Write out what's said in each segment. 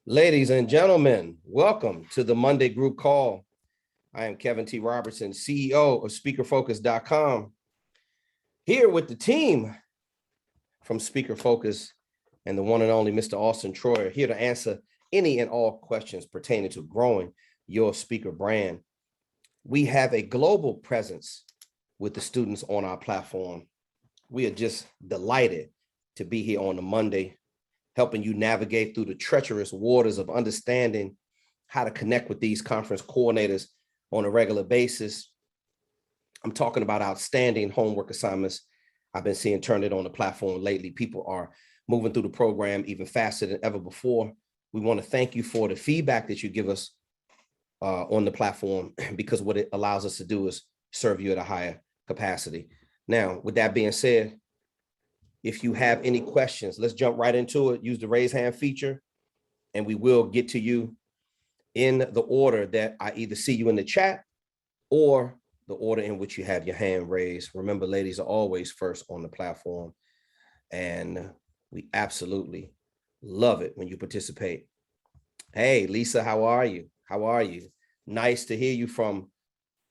Ladies and gentlemen, welcome to the Monday group call. I am Kevin T. Robertson, CEO of SpeakerFocus.com, here with the team from Speaker Focus and the one and only Mr. Auston Troyer, here to answer any and all questions pertaining to growing your speaker brand. We have a global presence with the students on our platform. We are just delighted to be here on a Monday, helping you navigate through the treacherous waters of understanding how to connect with these conference coordinators on a regular basis. I'm talking about outstanding homework assignments I've been seeing turned on the platform lately. People are moving through the program even faster than ever before. We want to thank you for the feedback that you give us on the platform, because what it allows us to do is serve you at a higher capacity. Now, with that being said, if you have any questions, let's jump right into it. Use the raise hand feature, and we will get to you in the order that I either see you in the chat or the order in which you have your hand raised. Remember, ladies are always first on the platform, and we absolutely love it when you participate. Hey, Lisa, how are you? How are you? Nice to hear you from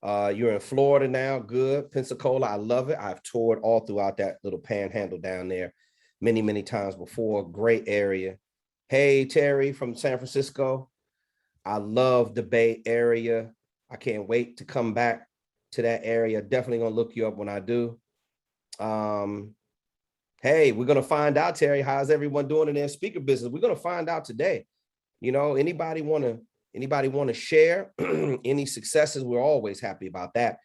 you're in Florida now. Good. Pensacola. I love it. I've toured all throughout that little panhandle down there many times before. Great area. Hey, Terry from San Francisco. I love the Bay Area. I can't wait to come back to that area. Definitely going to look you up when I do. Hey, we're going to find out, Terry, how's everyone doing in their speaker business? We're going to find out today. You know, anybody want to share any successes? We're always happy about that.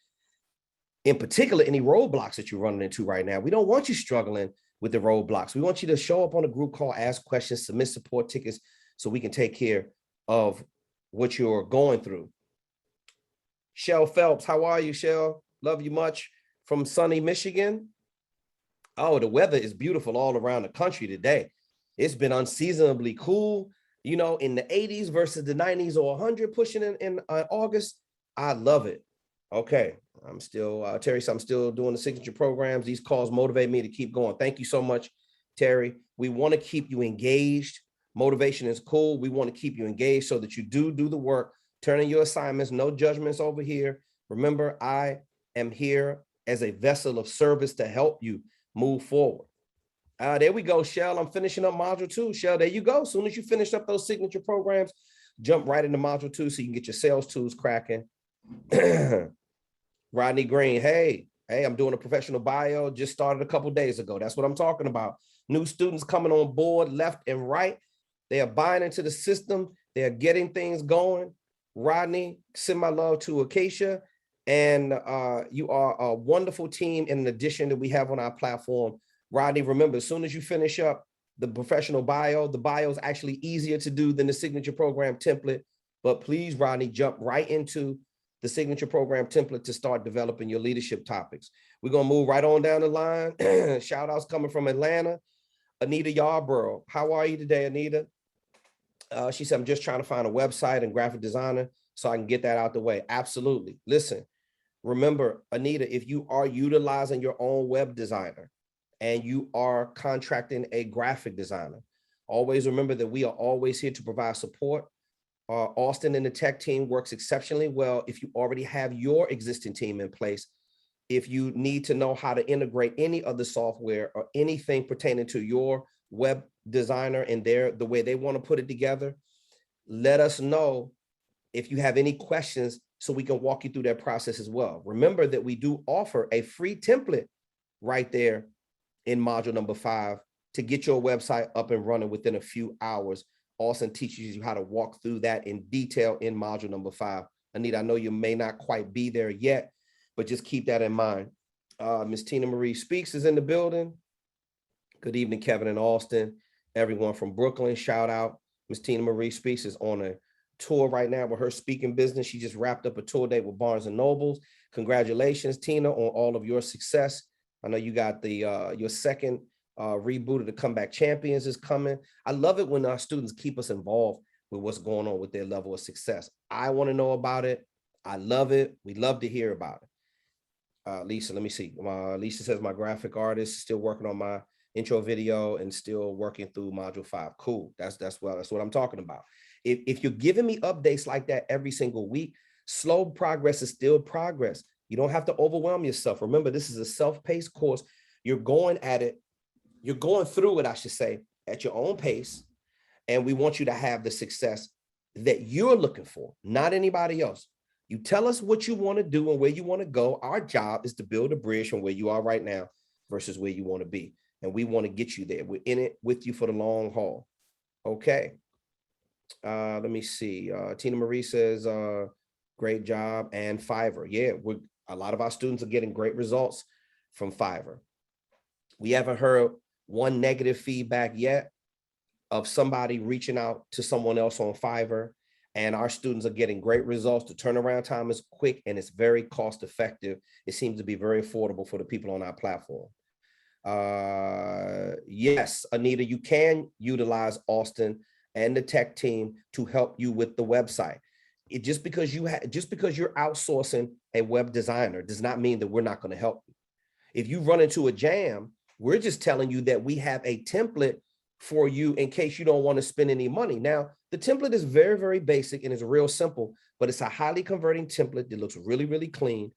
In particular, any roadblocks that you're running into right now. We don't want you struggling with the roadblocks. We want you to show up on a group call, ask questions, submit support tickets so we can take care of what you're going through. Shell Phelps, how are you, Shell? Love you much from sunny Michigan. Oh, the weather is beautiful all around the country today. It's been unseasonably cool. You know, in the 80s versus the 90s or 100 pushing in August. I love it. Okay, I'm still, Terry, so I'm still doing the signature programs. These calls motivate me to keep going. Thank you so much, Terry. We want to keep you engaged. Motivation is cool. We want to keep you engaged so that you do the work, turn in your assignments, no judgments over here. Remember, I am here as a vessel of service to help you move forward. There we go, Shell. I'm finishing up module 2. Shell, there you go. As soon as you finish up those signature programs, jump right into module 2 so you can get your sales tools cracking. Rodney Green, hey, I'm doing a professional bio. Just started a couple days ago. That's what I'm talking about. New students coming on board left and right. They are buying into the system. They are getting things going. Rodney, send my love to Acacia. And you are a wonderful team in addition that we have on our platform. Rodney, remember, as soon as you finish up the professional bio, the bio is actually easier to do than the signature program template. But please, Rodney, jump right into the signature program template to start developing your leadership topics. We're going to move right on down the line. Shout outs coming from Atlanta. Anita Yarborough. How are you today, Anita? She said, I'm just trying to find a website and graphic designer so I can get that out the way. Absolutely. Listen, remember, Anita, if you are utilizing your own web designer, and you are contracting a graphic designer, always remember that we are always here to provide support. Austin and the tech team works exceptionally well if you already have your existing team in place. If you need to know how to integrate any other software or anything pertaining to your web designer and the way they want to put it together, let us know if you have any questions so we can walk you through that process as well. Remember that we do offer a free template right there in module number 5 to get your website up and running within a few hours. Austin teaches you how to walk through that in detail in module number 5. Anita, I know you may not quite be there yet, but just keep that in mind. Ms. Tina Marie Speaks is in the building. Good evening, Kevin and Austin. Everyone from Brooklyn, shout out. Ms. Tina Marie Speaks is on a tour right now with her speaking business. She just wrapped up a tour date with Barnes and Nobles. Congratulations, Tina, on all of your success. I know you got the your second reboot of the Comeback Champions is coming. I love it when our students keep us involved with what's going on with their level of success. I want to know about it. I love it. We love to hear about it. Lisa, let me see. Lisa says, my graphic artist is still working on my intro video and still working through module 5. Cool. That's what I'm talking about. If you're giving me updates like that every single week, slow progress is still progress. You don't have to overwhelm yourself. Remember, this is a self-paced course. You're going at it, you're going through it, I should say, at your own pace. And we want you to have the success that you're looking for, not anybody else. You tell us what you want to do and where you want to go. Our job is to build a bridge from where you are right now versus where you want to be. And we want to get you there. We're in it with you for the long haul. Okay. Let me see. Tina Marie says, great job. And Fiverr. Yeah, a lot of our students are getting great results from Fiverr. We haven't heard one negative feedback yet of somebody reaching out to someone else on Fiverr, and our students are getting great results. The turnaround time is quick and it's very cost effective. It seems to be very affordable for the people on our platform. Yes, Anita, you can utilize Auston and the tech team to help you with the website. Just because you're outsourcing a web designer does not mean that we're not going to help you. If you run into a jam, we're just telling you that we have a template for you in case you don't want to spend any money. Now, the template is very, very basic and it's real simple, but it's a highly converting template that looks really, really clean.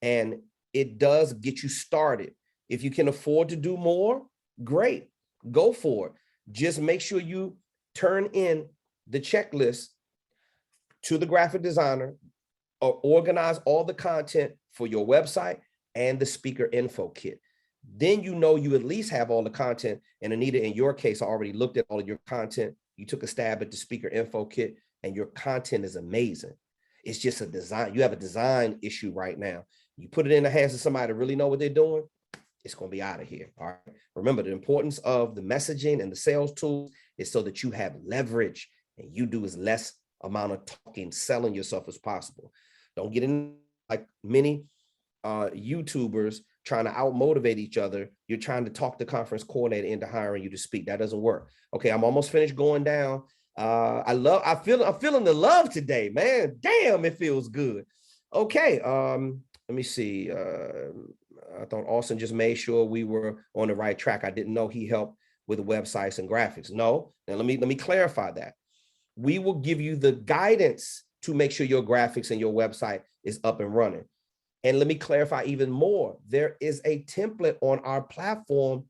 And it does get you started. If you can afford to do more, great, go for it. Just make sure you turn in the checklist to the graphic designer or organize all the content for your website and the speaker info kit. Then you know you at least have all the content. And Anita, in your case, I already looked at all of your content. You took a stab at the speaker info kit and your content is amazing. It's just a design. You have a design issue right now. You put it in the hands of somebody to really know what they're doing, it's going to be out of here. All right. Remember, the importance of the messaging and the sales tools is so that you have leverage and you do as less amount of talking, selling yourself as possible. Don't get in like many YouTubers trying to out-motivate each other. You're trying to talk the conference coordinator into hiring you to speak. That doesn't work. Okay, I'm almost finished going I'm feeling the love today, man. Damn, it feels good. Okay, let me see. I thought Austin just made sure we were on the right track. I didn't know he helped with the websites and graphics. No, now let me clarify that. We will give you the guidance to make sure your graphics and your website is up and running. And let me clarify even more. There is a template on our platform,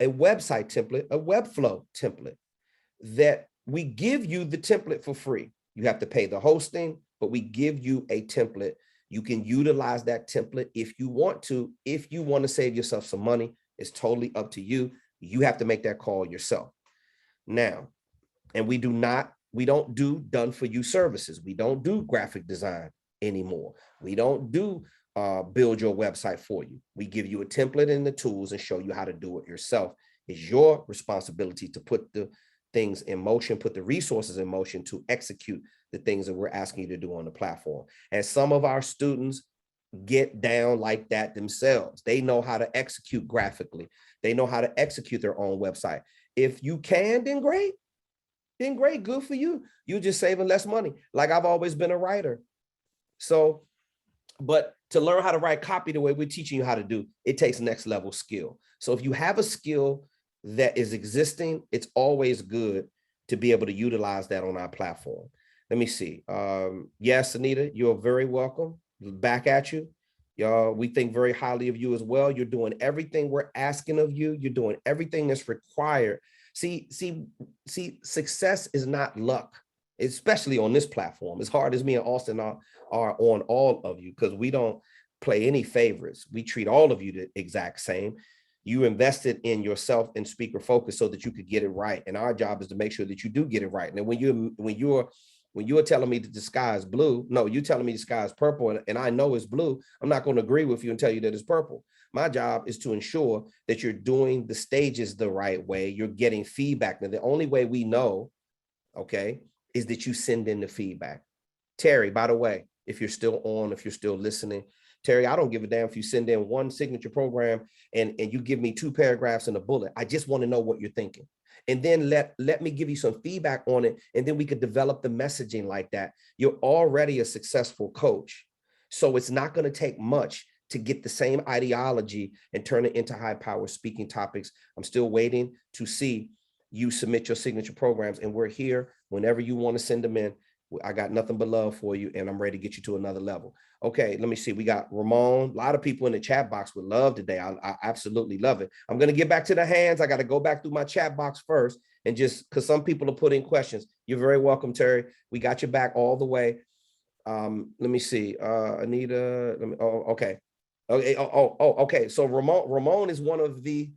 a website template, a Webflow template, that we give you the template for free. You have to pay the hosting, but we give you a template. You can utilize that template if you want to. If you want to save yourself some money, it's totally up to you. You have to make that call yourself. Now, and we don't do done for you services. We don't do graphic design anymore. We don't do build your website for you. We give you a template and the tools and show you how to do it yourself. It's your responsibility to put the things in motion, put the resources in motion to execute the things that we're asking you to do on the platform. And some of our students get down like that themselves. They know how to execute graphically. They know how to execute their own website. If you can, then great. Then great, good for you. You're just saving less money. Like I've always been a writer. So, but to learn how to write copy the way we're teaching you how to do, it takes next level skill. So if you have a skill that is existing, it's always good to be able to utilize that on our platform. Let me see. Yes, Anita, you're very welcome. Back at you. Y'all, we think very highly of you as well. You're doing everything we're asking of you. You're doing everything that's required. See, success is not luck, especially on this platform. As hard as me and Austin are on all of you, because we don't play any favorites. We treat all of you the exact same. You invested in yourself and speaker focus so that you could get it right. And our job is to make sure that you do get it right. And when you're telling me that the sky is blue, no, you're telling me the sky is purple and I know it's blue, I'm not going to agree with you and tell you that it's purple. My job is to ensure that you're doing the stages the right way. You're getting feedback. Now, the only way we know, okay, is that you send in the feedback. Terry, by the way, if you're still on, if you're still listening, Terry, I don't give a damn if you send in one signature program and you give me 2 paragraphs and a bullet. I just want to know what you're thinking. And then let me give you some feedback on it. And then we could develop the messaging like that. You're already a successful coach. So it's not going to take much to get the same ideology and turn it into high power speaking topics. I'm still waiting to see you submit your signature programs, and we're here whenever you want to send them in. I got nothing but love for you, and I'm ready to get you to another level. Okay, let me see. We got Ramon. A lot of people in the chat box would love today. I absolutely love it. I'm going to get back to the hands. I got to go back through my chat box first, and just because some people are putting questions. You're very welcome, Terry. We got your back all the way. Let me see. Anita. Okay. Okay. Okay. So Ramon is one of the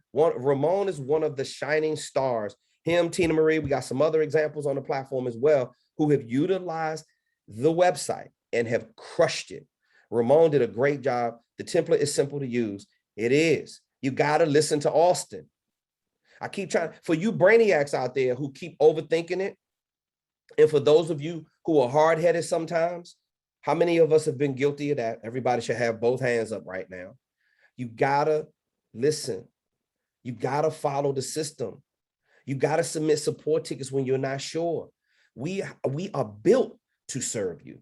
shining stars. Him, Tina Marie. We got some other examples on the platform as well who have utilized the website and have crushed it. Ramon did a great job. The template is simple to use. It is. You got to listen to Auston. I keep trying, for you brainiacs out there who keep overthinking it, and for those of you who are hard-headed sometimes, how many of us have been guilty of that? Everybody should have both hands up right now. You got to listen. You got to follow the system. You got to submit support tickets when you're not sure. We are built to serve you.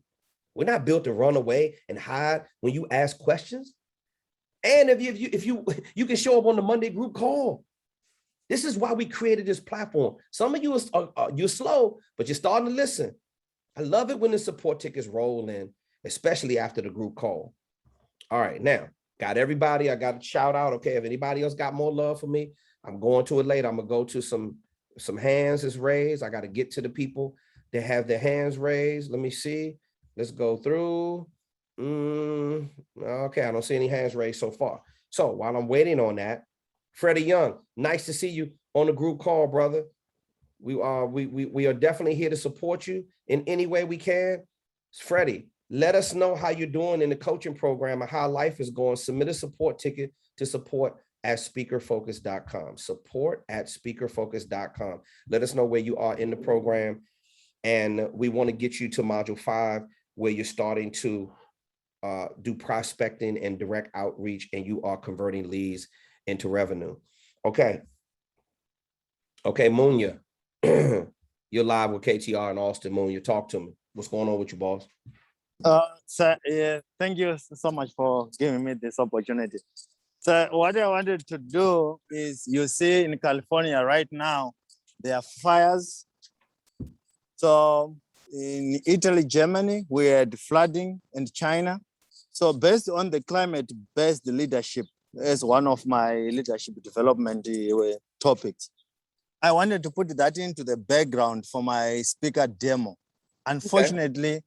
We're not built to run away and hide when you ask questions. And if you can show up on the Monday group call. This is why we created this platform. Some of you you're slow, but you're starting to listen. I love it when the support tickets roll in, especially after the group call. All right, now got everybody. I got a shout out. Okay, if anybody else got more love for me, I'm going to it later. I'm gonna go to some hands is raised. I got to get to the people that have their hands raised. Let me see. Let's go through. Okay, I don't see any hands raised so far. So while I'm waiting on that, Freddie Young, nice to see you on the group call, brother. We are definitely here to support you in any way we can. Freddie, let us know how you're doing in the coaching program and how life is going. Submit a support ticket to support@speakerfocus.com. Support@speakerfocus.com. Let us know where you are in the program. And we want to get you to module 5, where you're starting to do prospecting and direct outreach, and you are converting leads into revenue. Okay. Okay, Munya, you're live with KTR and Auston. Munya, talk to me. What's going on with you, boss? Sir, yeah, thank you so much for giving me this opportunity. So what I wanted to do is, you see in California right now, there are fires. So in Italy, Germany, we had flooding, in China. So based on the climate-based leadership as one of my leadership development topics, I wanted to put that into the background for my speaker demo. Unfortunately,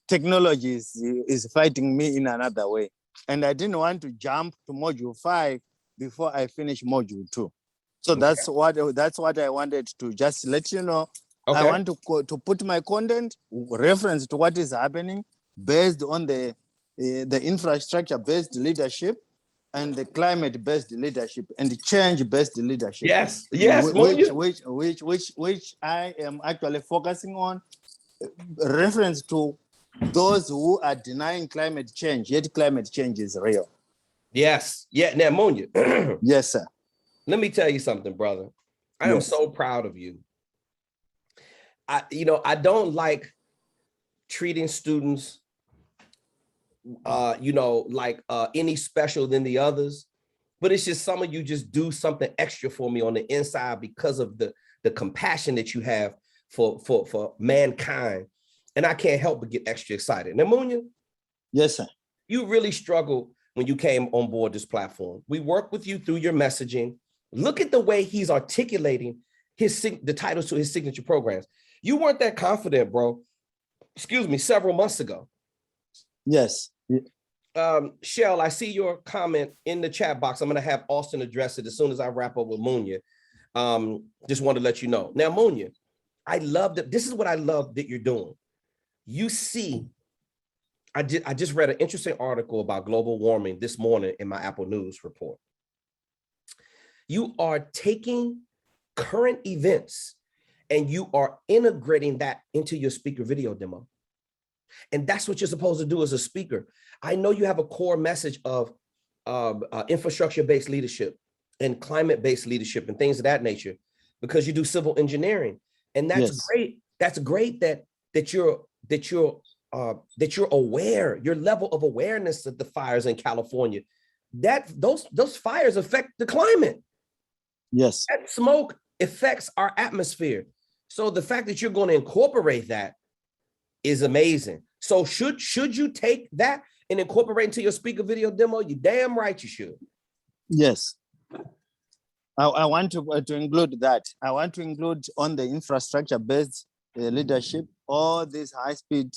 technology is fighting me in another way. And I didn't want to jump to module 5 before I finish module 2. So that's what I wanted to just let you know. Okay. I want to put my content reference to what is happening based on the infrastructure-based leadership and the climate-based leadership and the change-based leadership. Yes, which I am actually focusing on, reference to those who are denying climate change, yet climate change is real. Yes. Yeah. Now, Munya. Yes, sir. Let me tell you something, brother. I am so proud of you. I don't like treating students, like any special than the others, but it's just some of you just do something extra for me on the inside because of the compassion that you have for mankind. And I can't help but get extra excited. Now, Munya. Yes, sir. You really struggled when you came on board this platform. We worked with you through your messaging. Look at the way he's articulating the titles to his signature programs. You weren't that confident, bro. Excuse me, several months ago. Yes. Shell, I see your comment in the chat box. I'm going to have Auston address it as soon as I wrap up with Munya. Just wanted to let you know. Now, Munya, I love that. This is what I love that you're doing. You see, I just read an interesting article about global warming this morning in my Apple News report. You are taking current events and you are integrating that into your speaker video demo. And that's what you're supposed to do as a speaker. I know you have a core message of infrastructure-based leadership and climate-based leadership and things of that nature, because you do civil engineering. And that's great. That's great that you're that you're aware, your level of awareness of the fires in California, that those fires affect the climate. Yes. That smoke affects our atmosphere. So the fact that you're going to incorporate that is amazing. So should you take that and incorporate into your speaker video demo? You damn right you should. Yes. I want to include that. I want to include on the infrastructure-based leadership, all these high-speed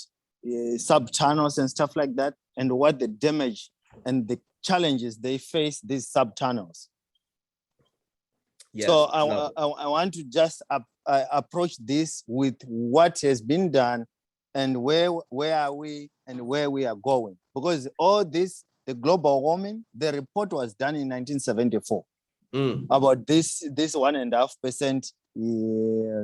sub-tunnels and stuff like that, and what the damage and the challenges they face these sub-tunnels. Yes, so I want to just approach this with what has been done and where are we and where we are going. Because all this, the global warming, the report was done in 1974 about this 1.5%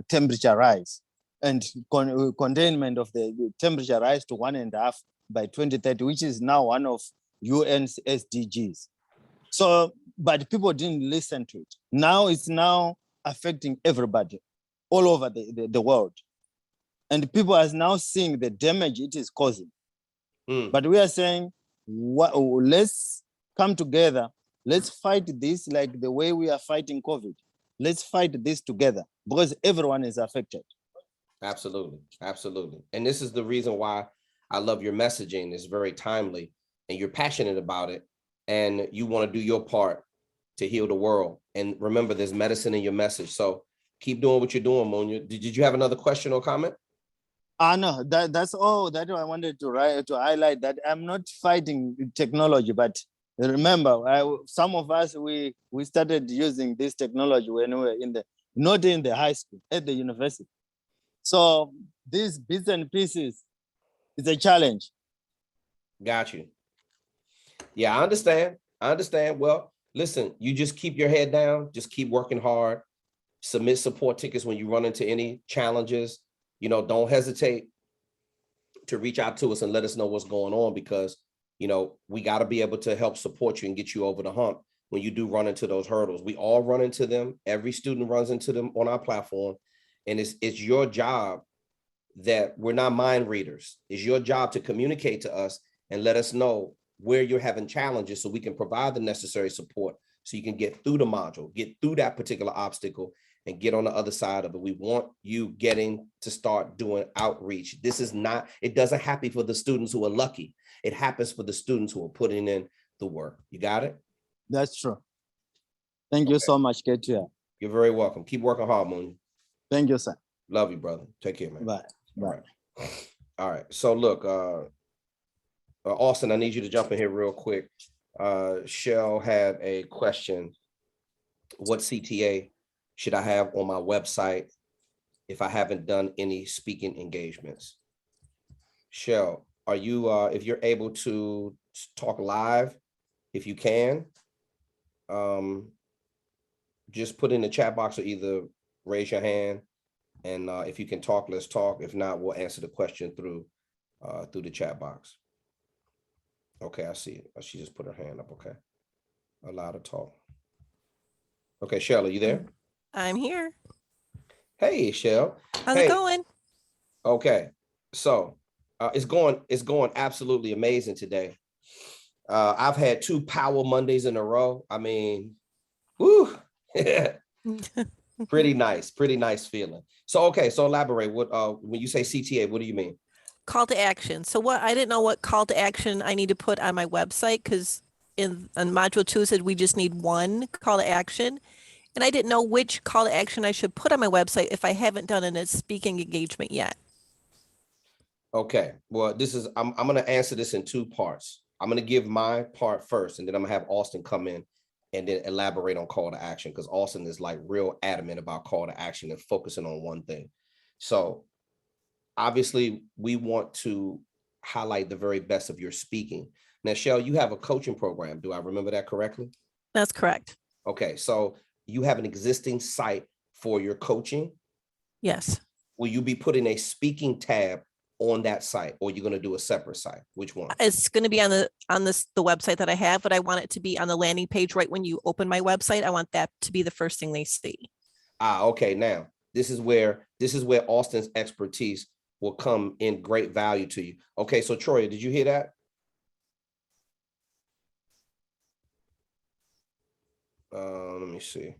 temperature rise and containment of the temperature rise to 1.5 by 2030, which is now one of UN's SDGs. So, but people didn't listen to it. Now it's now affecting everybody all over the world. And people are now seeing the damage it is causing. But we are saying, let's come together. Let's fight this like the way we are fighting COVID. Let's fight this together because everyone is affected. Absolutely. Absolutely. And this is the reason why I love your messaging. It's very timely and you're passionate about it. And you want to do your part to heal the world. And remember, there's medicine in your message. So keep doing what you're doing, Monia. Did you have another question or comment? No, that's all that I wanted to highlight, that I'm not fighting technology, but remember, some of us, we started using this technology when we were not in the high school, at the university. So these bits and pieces is a challenge. Got you. Yeah, I understand. Well, listen, you just keep your head down, just keep working hard, submit support tickets when you run into any challenges. Don't hesitate to reach out to us and let us know what's going on because, we got to be able to help support you and get you over the hump when you do run into those hurdles. We all run into them. Every student runs into them on our platform. And it's your job that we're not mind readers. It's your job to communicate to us and let us know where you're having challenges so we can provide the necessary support so you can get through the module, get through that particular obstacle and get on the other side of it. We want you getting to start doing outreach. It doesn't happen for the students who are lucky. It happens for the students who are putting in the work. You got it? That's true. Thank you so much, Ketia. You're very welcome. Keep working hard, Moon. Thank you, sir. Love you, brother. Take care, man. Bye. Bye. All right. So look, Austin, I need you to jump in here real quick. Shell had a question. What CTA should I have on my website if I haven't done any speaking engagements? Shell, are you, if you're able to talk live, if you can, just put in the chat box or either raise your hand. And if you can talk, let's talk. If not, we'll answer the question through the chat box. Okay, I see it. She just put her hand up. Okay. Allow to talk. Okay, Shell, are you there? I'm here. Hey, Shell. How's it going? Okay, so it's going absolutely amazing today. I've had 2 Power Mondays in a row. I mean, whoo. Pretty nice feeling. So, okay, so elaborate. What when you say CTA, what do you mean? Call to action. So I didn't know what call to action I need to put on my website because on module 2 said we just need one call to action. And I didn't know which call to action I should put on my website if I haven't done a speaking engagement yet. Okay, well, I'm going to answer this in 2 parts. I'm going to give my part first, and then I'm going to have Austin come in and then elaborate on call to action because Austin is like real adamant about call to action and focusing on one thing. So obviously we want to highlight the very best of your speaking. Now, Shell, you have a coaching program. Do I remember that correctly? That's correct. Okay, so you have an existing site for your coaching? Yes. Will you be putting a speaking tab on that site, or you're going to do a separate site? Which one? It's going to be on the website that I have, but I want it to be on the landing page right when you open my website. I want that to be the first thing they see. Okay. Now this is where Austin's expertise will come in great value to you. Okay, so Troy, did you hear that? Let me see.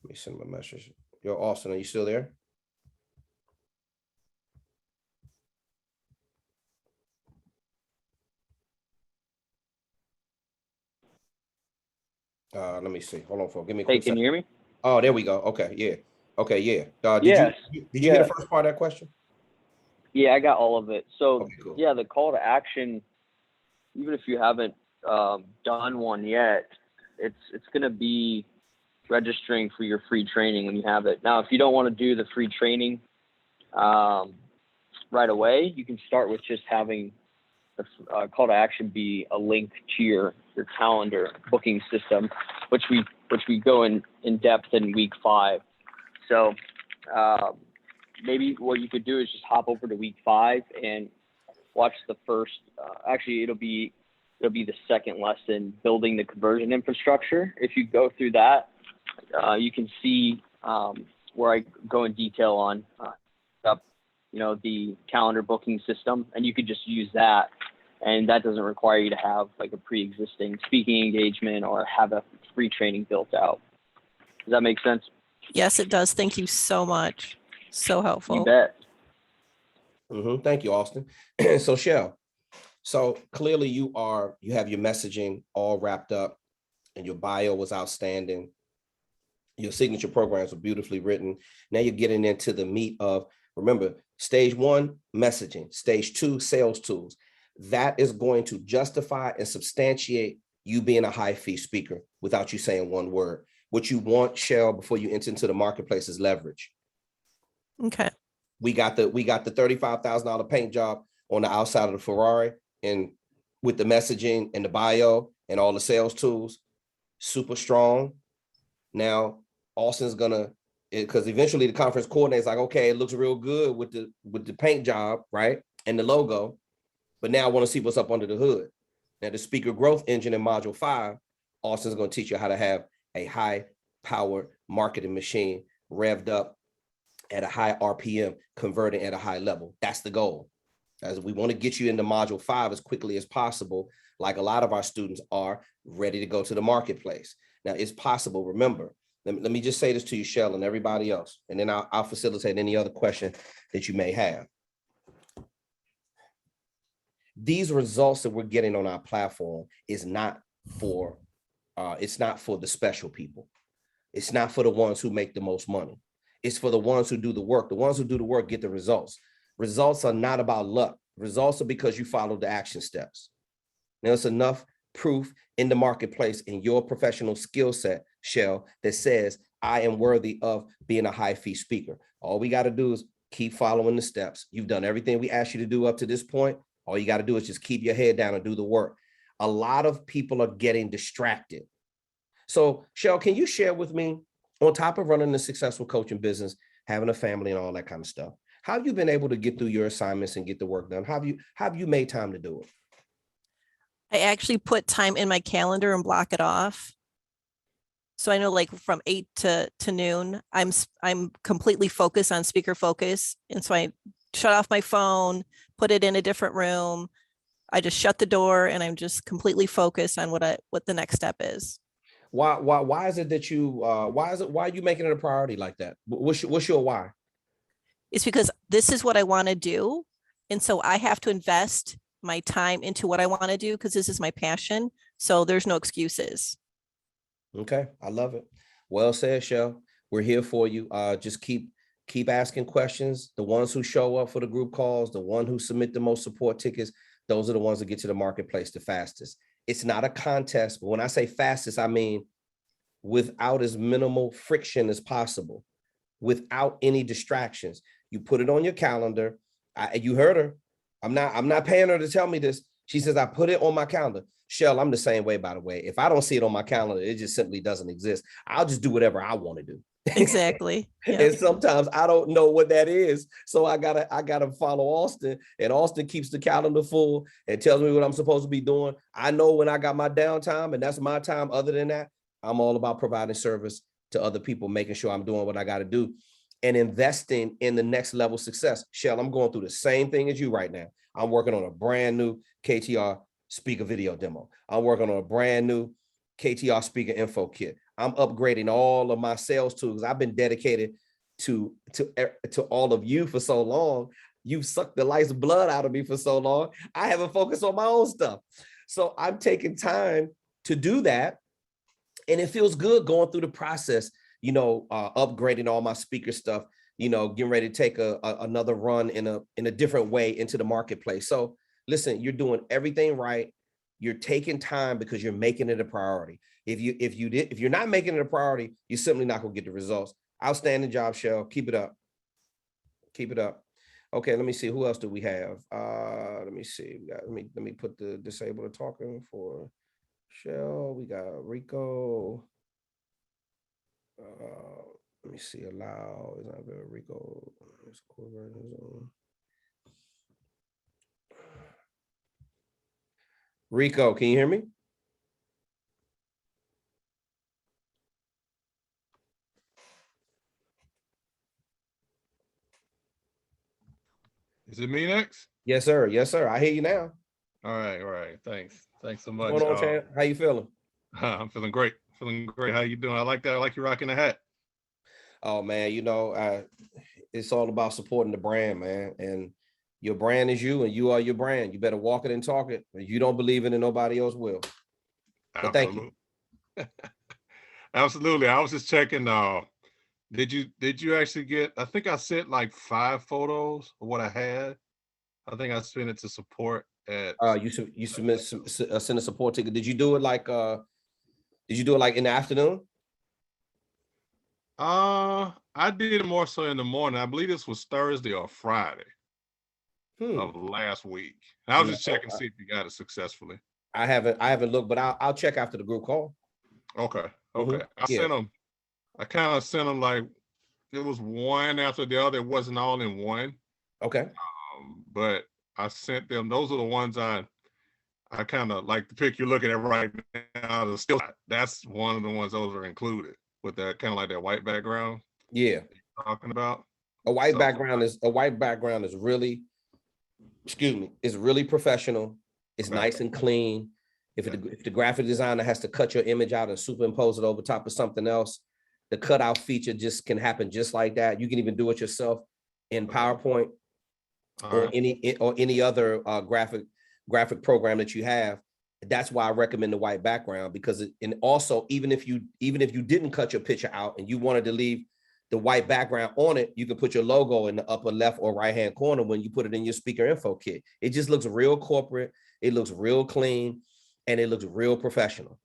Let me send my message. Yo, Austin, are you still there? Let me see. Hold on, folks. Give me a quick Hey, can you hear me? Oh, there we go. Okay, yeah. Okay, yeah. Yes. Did you hear the first part of that question? Yeah, I got all of it. So Okay, cool. yeah, the call to action, even if you haven't done one yet, it's going to be registering for your free training when you have it. Now, if you don't want to do the free training right away, you can start with just having the call to action be a link to your calendar booking system, which we go in depth in week 5. So maybe what you could do is just hop over to week 5 and watch the first. Actually, it'll be the second lesson, building the conversion infrastructure. If you go through that, you can see where I go in detail on the calendar booking system, and you could just use that. And that doesn't require you to have like a pre-existing speaking engagement or have a free training built out. Does that make sense? Yes, it does. Thank you so much. So helpful. You bet. Thank you, Austin. So Shell, so clearly you have your messaging all wrapped up and your bio was outstanding. Your signature programs were beautifully written. Now you're getting into the meat of, remember, stage 1, messaging, stage 2, sales tools. That is going to justify and substantiate you being a high fee speaker without you saying one word. What you want, Shell, before you enter into the marketplace is leverage. Okay. We got the $35,000 paint job on the outside of the Ferrari, and with the messaging and the bio and all the sales tools, super strong. Now, Austin's gonna, because eventually the conference coordinator is like, okay, it looks real good with the paint job, right? And the logo. But now I want to see what's up under the hood. Now, the speaker growth engine in module 5, Austin's going to teach you how to have a high power marketing machine revved up at a high RPM, converting at a high level. That's the goal. As we want to get you into module 5 as quickly as possible, like a lot of our students are ready to go to the marketplace. Now, it's possible. Remember, let me just say this to you, Shell, and everybody else, and then I'll facilitate any other question that you may have. These results that we're getting on our platform is not for, it's not for the special people. It's not for the ones who make the most money. It's for the ones who do the work. The ones who do the work get the results. Results are not about luck. Results are because you follow the action steps. Now, it's enough proof in the marketplace in your professional skill set, Shell, that says, I am worthy of being a high fee speaker. All we got to do is keep following the steps. You've done everything we asked you to do up to this point. All you got to do is just keep your head down and do the work. A lot of people are getting distracted. So, Shell, can you share with me, on top of running a successful coaching business, having a family and all that kind of stuff, how have you been able to get through your assignments and get the work done? How have you made time to do it? I actually put time in my calendar and block it off. So I know, like, from 8 to noon, I'm completely focused on speaker focus. And so I shut off my phone, put it in a different room. I just shut the door and I'm just completely focused on what the next step is. Why is it that you, why are you making it a priority like that? What's your why? It's because this is what I want to do. And so I have to invest my time into what I want to do because this is my passion. So there's no excuses. Okay, I love it. Well said, Shell. We're here for you. Just keep asking questions. The ones who show up for the group calls, the one who submit the most support tickets, those are the ones that get to the marketplace the fastest. It's not a contest, but when I say fastest, I mean without as minimal friction as possible, without any distractions. You put it on your calendar. You heard her. I'm not paying her to tell me this. She says, I put it on my calendar. Shell, I'm the same way, by the way. If I don't see it on my calendar, it just simply doesn't exist. I'll just do whatever I want to do. Exactly. Yeah. And sometimes I don't know what that is. So I gotta follow Austin, and Austin keeps the calendar full and tells me what I'm supposed to be doing. I know when I got my downtime, and that's my time. Other than that, I'm all about providing service to other people, making sure I'm doing what I got to do. and investing in the next level success. Shell, I'm going through the same thing as you right now. I'm working on a brand new KTR speaker video demo. I'm working on a brand new KTR speaker info kit. I'm upgrading all of my sales tools. I've been dedicated to all of you for so long. You've sucked the life's blood out of me for so long. I haven't focused on my own stuff. So I'm taking time to do that. And it feels good going through the process, upgrading all my speaker stuff, getting ready to take another run in a different way into the marketplace. So listen, you're doing everything right. You're taking time because you're making it a priority. If you're not making it a priority, you're simply not going to get the results. Outstanding job, Shell. Keep it up. Keep it up. Okay, let me see. Who else do we have? Let me see. Let me put the disable the talking for Shell. We got Rico. Let me see. Allow is not very Rico. Rico, can you hear me? Is it me next? Yes, sir. Yes, sir. I hear you now. All right. Thanks so much. What's going on, Chad? How you feeling? I'm feeling great. How you doing? I like that. I like you rocking the hat. Oh man, it's all about supporting the brand, man. And your brand is you, and you are your brand. You better walk it and talk it. If you don't believe it, and nobody else will. But thank you. Absolutely. I was just checking. Did you actually get? I think I sent like 5 photos of what I had. I think I sent it to support at. You send a support ticket. Did you do it like in the afternoon? I did it more so in the morning. I believe this was Thursday or Friday of last week. And I was just checking to see if you got it successfully. I haven't looked, but I'll check after the group call. Okay. I kind of sent them like it was one after the other. It wasn't all in one. Okay. But I sent them. Those are the ones I kind of like the pic you're looking at right now. That's one of the ones those are included with that kind of like that white background. Yeah. Talking about a white background is really, is really professional. It's nice and clean. If the graphic designer has to cut your image out and superimpose it over top of something else, the cutout feature just can happen just like that. You can even do it yourself in PowerPoint or any other graphic program that you have. That's why I recommend the white background, because and also even if you didn't cut your picture out and you wanted to leave the white background on it, you can put your logo in the upper left or right hand corner when you put it in your speaker info kit. It just looks real corporate. It looks real clean, and it looks real professional.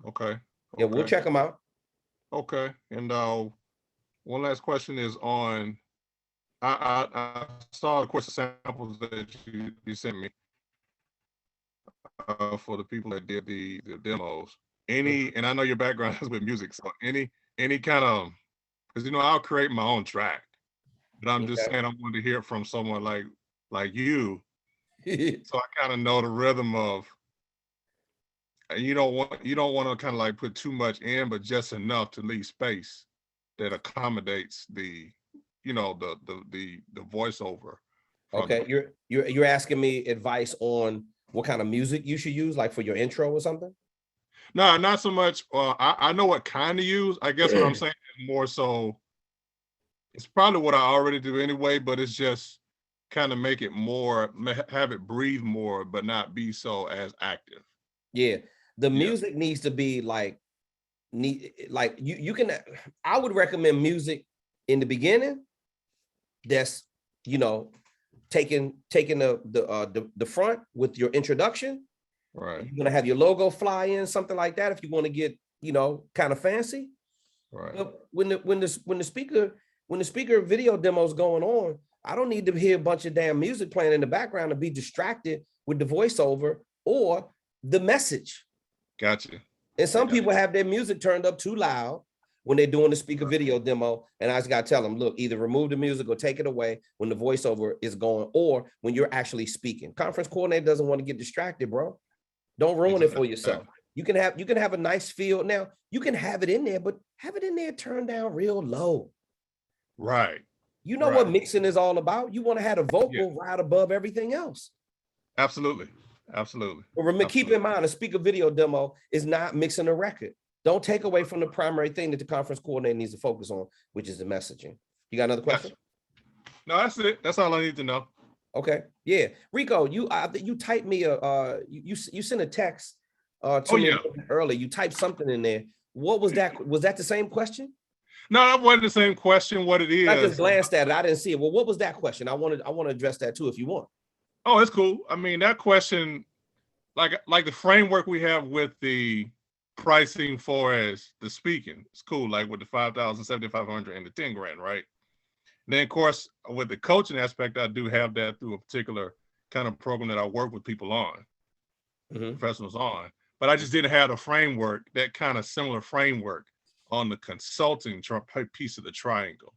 Okay. Yeah, we'll check them out. Okay. And one last question is on. I saw the course samples that you sent me for the people that did the demos. And I know your background is with music, so any kind of, because I'll create my own track, but I'm just saying I want to hear from someone like you, so I kind of know the rhythm of. You don't want to kind of like put too much in, but just enough to leave space that accommodates the voiceover. Okay, you're asking me advice on what kind of music you should use, like for your intro or something? No, not so much. I know what kind to use. I guess what I'm saying is more so. It's probably what I already do anyway, but it's just kind of make it more, have it breathe more, but not be so as active. Yeah, the music needs to be like you can. I would recommend music in the beginning that's taking the front with your introduction. Right. You're gonna have your logo fly in, something like that, if you want to get kind of fancy. Right. But when the speaker video demo is going on, I don't need to hear a bunch of damn music playing in the background and be distracted with the voiceover or the message. Gotcha. And some people have their music turned up too loud when they're doing the speaker video demo. And I just got to tell them, look, either remove the music or take it away when the voiceover is going, or when you're actually speaking. Conference coordinator doesn't want to get distracted, bro. Don't ruin it for yourself. You can have a nice feel. Now, you can have it in there, but have it in there turned down real low. Right. You know what Right. mixing is all about. You want to have a vocal right above everything else. Absolutely. Absolutely. But remember, keep in mind, a speaker video demo is not mixing a record. Don't take away from the primary thing that the conference coordinator needs to focus on, which is the messaging. You got another question? Gotcha. No, that's it. That's all I need to know. Okay. Yeah. Rico, you typed me you sent a text to me earlier. You typed something in there. What was that? Was that the same question? No, that wasn't the same question. What it is. I just glanced at it. I didn't see it. Well, what was that question? I want to address that too if you want. Oh, it's cool. I mean, that question, like the framework we have with the pricing for as the speaking, it's cool. Like with the 5,000, 7,500 and the 10 grand, right? And then of course, with the coaching aspect, I do have that through a particular kind of program that I work with people on, professionals on, but I just didn't have a framework, that kind of similar framework on the consulting piece of the triangle.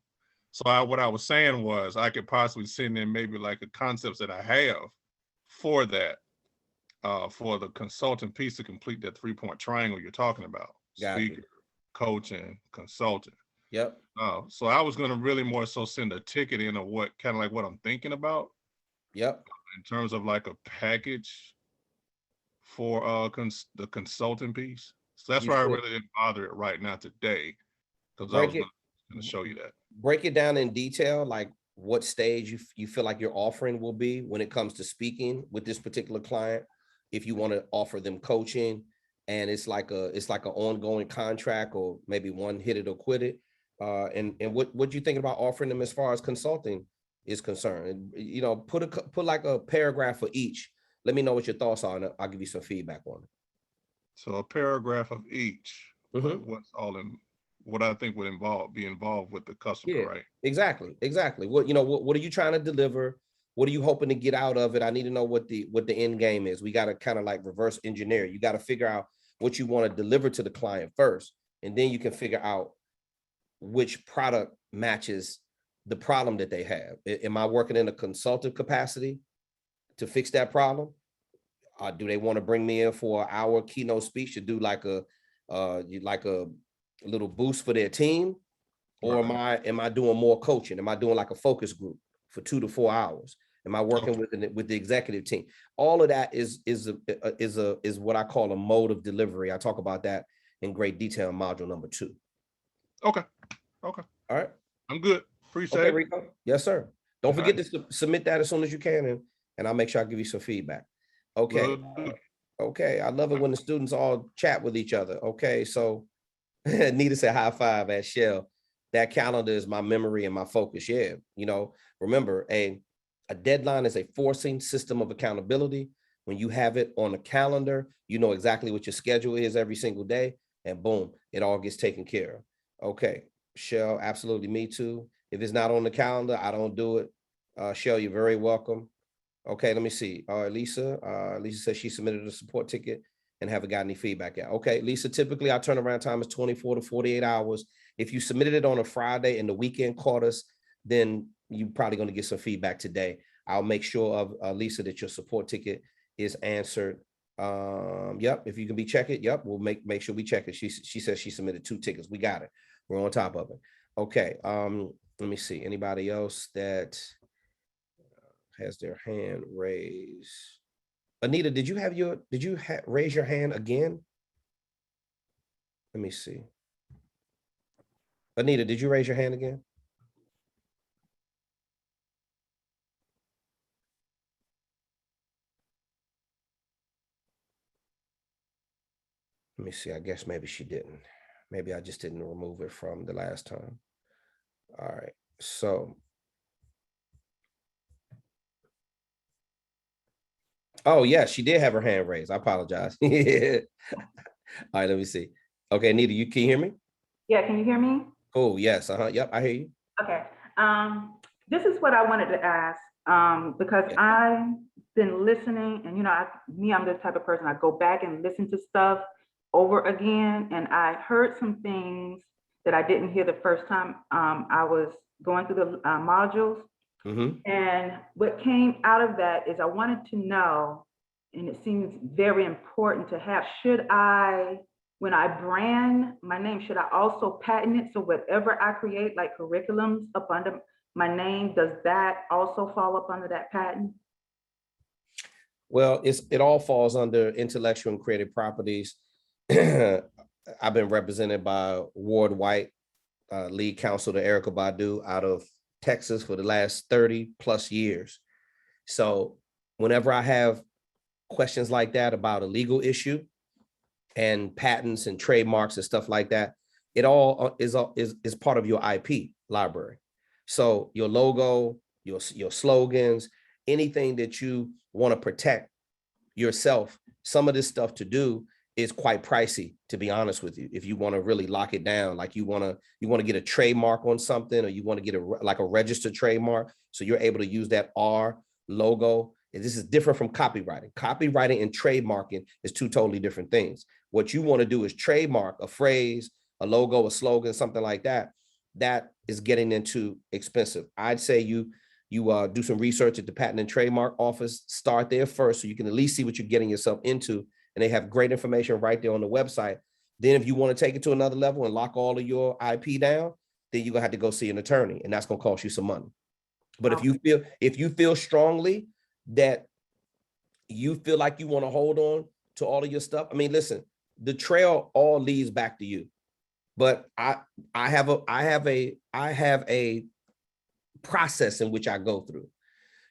So what I was saying was I could possibly send in maybe like the concepts that I have for that, for the consulting piece to complete that 3-point triangle you're talking about. Speaker, coaching, consulting. Yep. So I was going to really more so send a ticket in of what kind of like what I'm thinking about. Yep. In terms of like a package for the consulting piece. So that's why I really didn't bother it right now today, because I was going to show you that. Break it down in detail, like what stage you feel like your offering will be when it comes to speaking with this particular client. If you want to offer them coaching and it's like an ongoing contract, or maybe one hit it or quit it. And what you thinking about offering them as far as consulting is concerned? You know, put like a paragraph for each. Let me know what your thoughts are, and I'll give you some feedback on it. So a paragraph of each. What's all in what I think would be involved with the customer, right? Exactly. What are you trying to deliver? What are you hoping to get out of it? I need to know what the end game is. We got to kind of like reverse engineer. You got to figure out what you want to deliver to the client first, and then you can figure out which product matches the problem that they have. Am I working in a consultative capacity to fix that problem? Do they want to bring me in for an hour keynote speech to do like a little boost for their team? Or am I doing more coaching? Am I doing like a focus group for 2 to 4 hours? Am I working with the executive team? All of that is what I call a mode of delivery. I talk about that in great detail in module number 2. Okay. All right. I'm good. Appreciate it. Rico. Yes, sir. Don't forget to submit that as soon as you can, and I'll make sure I give you some feedback. Okay. Okay. I love it when the students all chat with each other. Okay. So Nita said high five at Shell. That calendar is my memory and my focus. Yeah. You know, remember a deadline is a forcing system of accountability. When you have it on a calendar, you know exactly what your schedule is every single day, and boom, it all gets taken care of. Okay. Shell, absolutely. Me too. If it's not on the calendar, I don't do it. Shell, you're very welcome. Okay, let me see. Lisa says she submitted a support ticket and haven't got any feedback yet. Okay, Lisa, typically our turnaround time is 24 to 48 hours. If you submitted it on a Friday and the weekend caught us, then you're probably going to get some feedback today. I'll make sure of Lisa that your support ticket is answered. Yep, if you can be check it. Yep, we'll make sure we check it. She says she submitted 2 tickets. We got it. We're on top of it. Okay. Let me see. Anybody else that has their hand raised? Anita, did you raise your hand again? Let me see. Anita, did you raise your hand again? Let me see. I guess maybe she didn't. Maybe I just didn't remove it from the last time. All right. So. Oh, yeah, she did have her hand raised. I apologize. All right, let me see. Okay, Anita, can you hear me? Yeah, can you hear me? Cool, yes, yep, I hear you. Okay, this is what I wanted to ask, because I've been listening, and I'm the type of person, I go back and listen to stuff over again, and I heard some things that I didn't hear the first time I was going through the modules. And what came out of that is I wanted to know, and it seems very important to have, should I when I brand my name, should I also patent it? So whatever I create, like curriculums up under my name, does that also fall up under that patent? Well, it all falls under intellectual and creative properties. I've been represented by Ward White, lead counsel to Erica Badu out of Texas for the last 30 plus years. So whenever I have questions like that about a legal issue and patents and trademarks and stuff like that, it all is part of your IP library. So your logo, your slogans, anything that you want to protect yourself, some of this stuff to do is quite pricey, to be honest with you. If you want to really lock it down, like you want to get a trademark on something, or you want to get a registered trademark, so you're able to use that R logo. And this is different from copywriting. Copywriting and trademarking is two totally different things. What you want to do is trademark a phrase, a logo, a slogan, something like that. That is getting into expensive. I'd say you do some research at the Patent and Trademark Office. Start there first, so you can at least see what you're getting yourself into. And they have great information right there on the website. Then if you want to take it to another level and lock all of your IP down, then you're gonna have to go see an attorney, and that's gonna cost you some money. But if you feel strongly that you feel like you want to hold on to all of your stuff, I mean, listen, the trail all leads back to you. But I have a process in which I go through.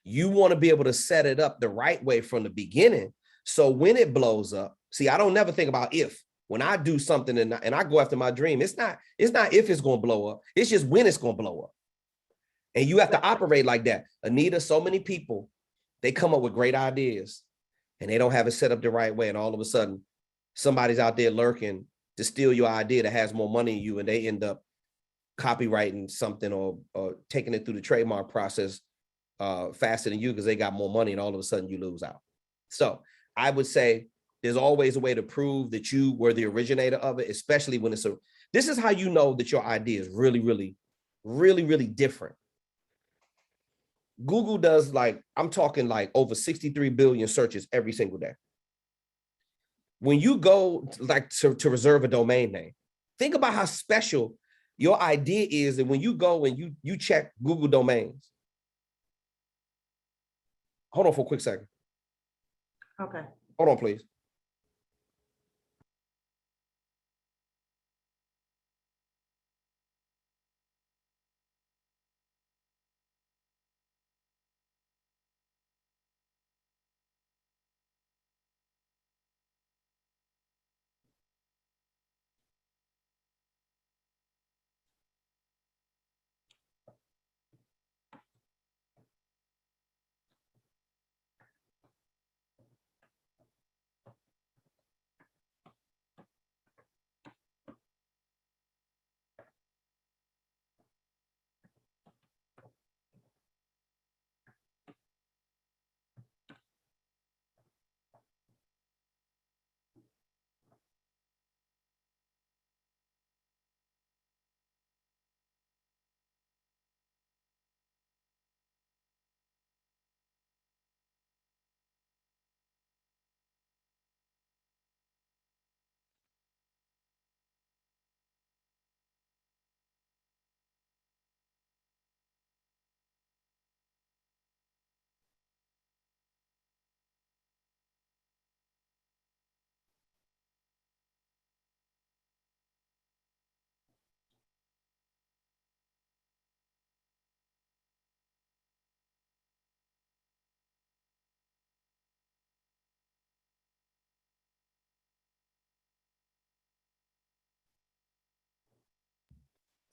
You want to be able to set it up the right way from the beginning. So when it blows up, see, I don't never think about if. When I do something and I go after my dream, it's not if it's going to blow up. It's just when it's going to blow up. And you have to operate like that. Anita, so many people, they come up with great ideas and they don't have it set up the right way. And all of a sudden, somebody's out there lurking to steal your idea that has more money than you, and they end up copywriting something or taking it through the trademark process faster than you because they got more money, and all of a sudden you lose out. So I would say there's always a way to prove that you were the originator of it, especially when this is how you know that your idea is really, really, really, really different. Google does, like, I'm talking like over 63 billion searches every single day. When you go to reserve a domain name, think about how special your idea is. And when you go and you check Google domains, hold on for a quick second. Okay. Hold on, please.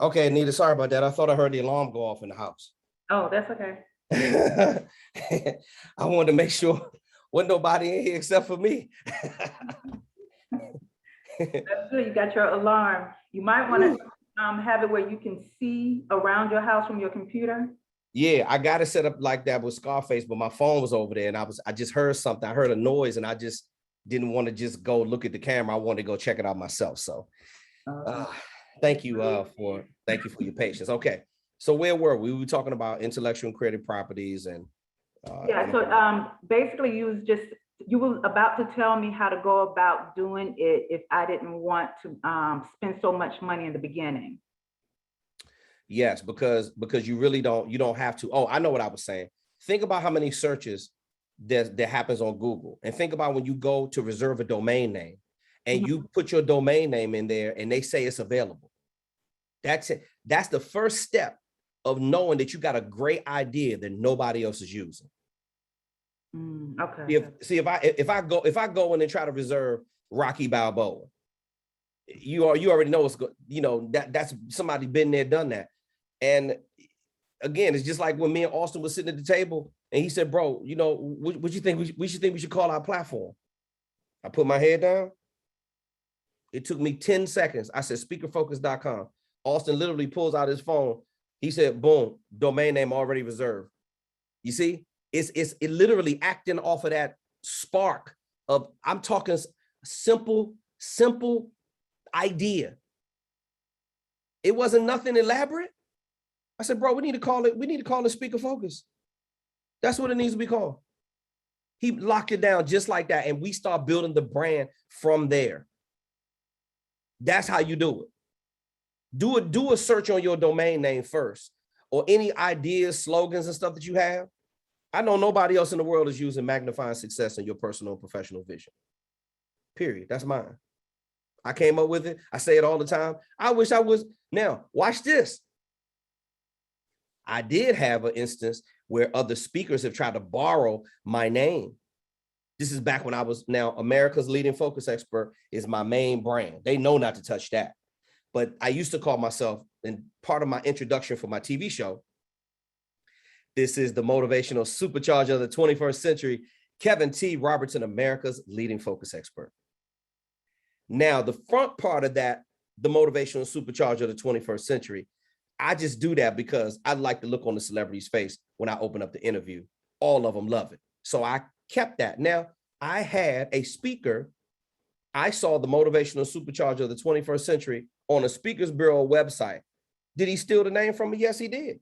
Okay, Anita, sorry about that. I thought I heard the alarm go off in the house. Oh, that's okay. I wanted to make sure wasn't nobody in here except for me. That's good. You got your alarm. You might want to have it where you can see around your house from your computer. Yeah, I got it set up like that with Scarface, but my phone was over there and I just heard something. I heard a noise and I just didn't want to just go look at the camera. I wanted to go check it out myself. So thank you for your patience. Okay, so where were we? We were talking about intellectual and creative properties and yeah. So basically, you was just you were about to tell me how to go about doing it if I didn't want to spend so much money in the beginning. Yes, because you really don't have to. Oh, I know what I was saying. Think about how many searches that happens on Google, and think about when you go to reserve a domain name and you put your domain name in there and they say it's available. That's it. That's the first step of knowing that you got a great idea that nobody else is using. Okay. If I go in and try to reserve Rocky Balboa, you already know what's good. You know that's somebody been there, done that. And again, it's just like when me and Austin was sitting at the table and he said, bro, you know, what you think we should call our platform? I put my head down. It took me 10 seconds. I said, speakerfocus.com. Austin literally pulls out his phone. He said, boom, domain name already reserved. You see, it literally acting off of that spark of, I'm talking simple idea. It wasn't nothing elaborate. I said, bro, we need to call it Speaker Focus. That's what it needs to be called. He locked it down just like that. And we start building the brand from there. That's how you do it. Do a search on your domain name first, or any ideas, slogans, and stuff that you have. I know nobody else in the world is using magnifying success in your personal and professional vision. Period. That's mine. I came up with it. I say it all the time. I wish I was. Now, watch this. I did have an instance where other speakers have tried to borrow my name. This is back when I was, now America's leading focus expert is my main brand. They know not to touch that. But I used to call myself, and part of my introduction for my TV show, this is the motivational supercharger of the 21st century, Kevin T. Robertson, America's leading focus expert. Now, the front part of that, the motivational supercharger of the 21st century, I just do that because I like the look on the celebrity's face when I open up the interview. All of them love it. So I kept that. Now, I had a speaker. I saw the motivational supercharger of the 21st century on a Speakers Bureau website. Did he steal the name from me? Yes, he did.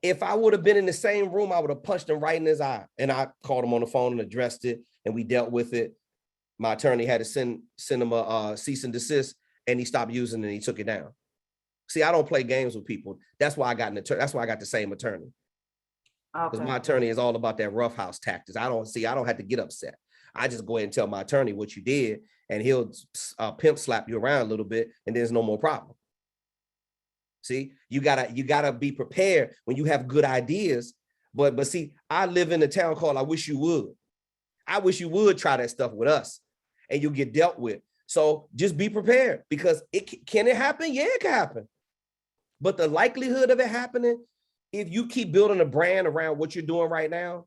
If I would have been in the same room, I would have punched him right in his eye. And I called him on the phone and addressed it, and we dealt with it. My attorney had to send him a cease and desist, and he stopped using it and he took it down. See, I don't play games with people. That's why I got an attorney. That's why I got the same attorney. Because my attorney is all about that roughhouse tactics. I don't have to get upset. I just go ahead and tell my attorney what you did, and he'll pimp slap you around a little bit, and there's no more problem. See, you gotta be prepared when you have good ideas. But see, I live in a town called I Wish You Would. I wish you would try that stuff with us, and you'll get dealt with. So just be prepared, because can it happen? Yeah, it can happen. But the likelihood of it happening, if you keep building a brand around what you're doing right now,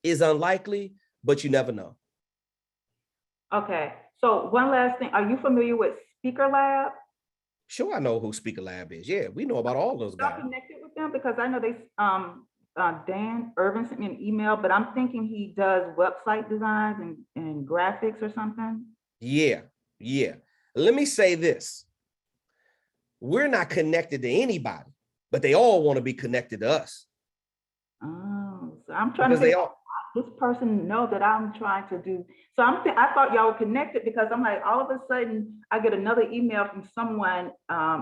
is unlikely, but you never know. Okay. So one last thing. Are you familiar with Speaker Lab? Sure, I know who Speaker Lab is. Yeah, we know about all those guys. I'm connected with them because I know they, Dan Irvin sent me an email, but I'm thinking he does website designs and graphics or something. Yeah. Let me say this. We're not connected to anybody, but they all want to be connected to us. Oh, so I'm trying to say, this person know that I'm trying to do. So I thought y'all were connected, because I'm like, all of a sudden I get another email from someone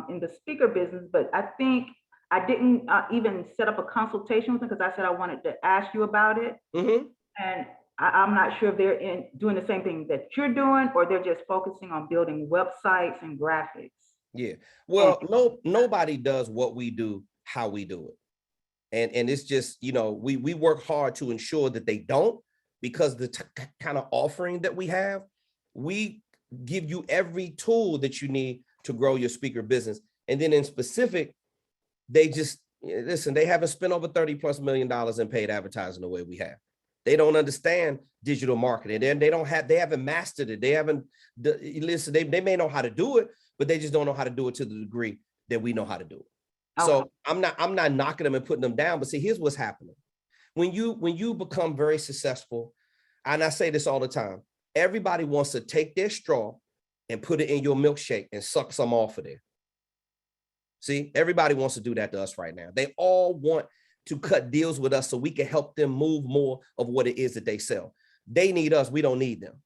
in the speaker business, but I think I didn't even set up a consultation with them because I said I wanted to ask you about it. Mm-hmm. And I'm not sure if they're doing the same thing that you're doing, or they're just focusing on building websites and graphics. Yeah. Well, nobody does what we do, how we do it. And it's just, you know, we work hard to ensure that they don't, because the kind of offering that we have, we give you every tool that you need to grow your speaker business. And then in specific, they just, listen, they haven't spent over $30+ million in paid advertising the way we have. They don't understand digital marketing. They haven't mastered it. They haven't, listen, they may know how to do it, but they just don't know how to do it to the degree that we know how to do it. Okay. So I'm not knocking them and putting them down, but see, here's what's happening. When you become very successful, and I say this all the time, everybody wants to take their straw and put it in your milkshake and suck some off of there. See, everybody wants to do that to us right now. They all want to cut deals with us so we can help them move more of what it is that they sell. They need us. We don't need them.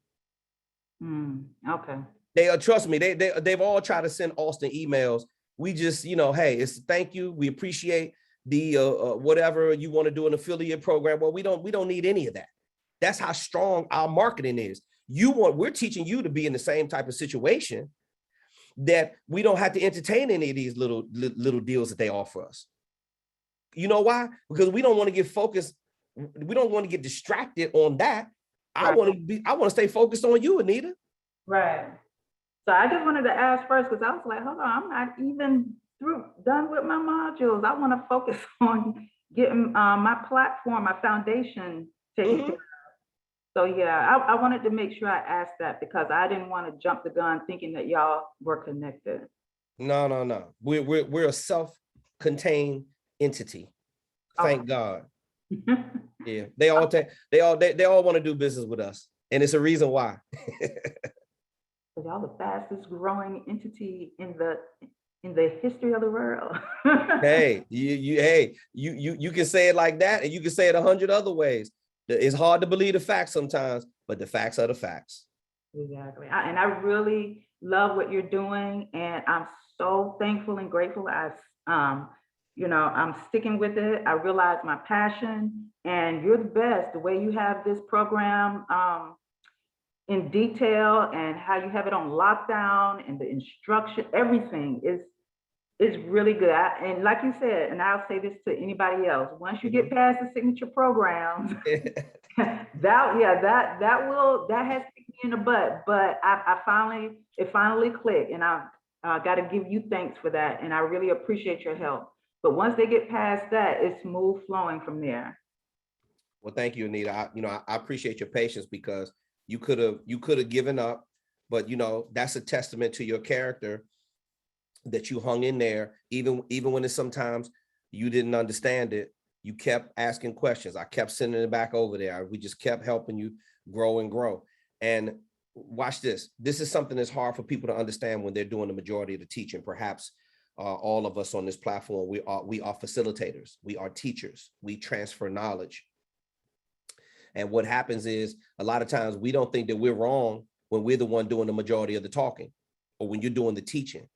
Okay. They are, trust me, they've all tried to send Auston emails. We just, you know, hey, it's thank you. We appreciate the whatever you want to do an affiliate program. Well, we don't need any of that. That's how strong our marketing is. We're teaching you to be in the same type of situation that we don't have to entertain any of these little deals that they offer us. You know why? Because we don't want to get focused. We don't want to get distracted on that. Right. I want to stay focused on you, Anita. Right. So I just wanted to ask first, because I was like, hold on, I'm not even done with my modules. I want to focus on getting my platform, my foundation taken care of. So yeah, I wanted to make sure I asked that because I didn't want to jump the gun thinking that y'all were connected. No. We're a self-contained entity. Thank God. Yeah, they all want to do business with us, and it's a reason why. But y'all the fastest growing entity in the history of the world. Hey, you can say it like that, and you can say it 100 other ways. It's hard to believe the facts sometimes, but the facts are the facts. Exactly. And I really love what you're doing, and I'm so thankful and grateful. You know, I'm sticking with it. I realize my passion, and you're the best. The way you have this program in detail and how you have it on lockdown and the instruction, everything is really good. And like you said, and I'll say this to anybody else, once you get past the signature programs, that has kicked me in the butt, but it finally clicked, and I got to give you thanks for that, and I really appreciate your help. But once they get past that, it's smooth flowing from there. Well, thank you, Anita. I appreciate your patience, because you could have given up, but you know, that's a testament to your character that you hung in there, even when it's sometimes you didn't understand it. You kept asking questions. I kept sending it back over there. We just kept helping you grow and grow. And watch this. This is something that's hard for people to understand when they're doing the majority of the teaching. Perhaps all of us on this platform, we are facilitators. We are teachers. We transfer knowledge. And what happens is a lot of times we don't think that we're wrong when we're the one doing the majority of the talking, or when you're doing the teaching.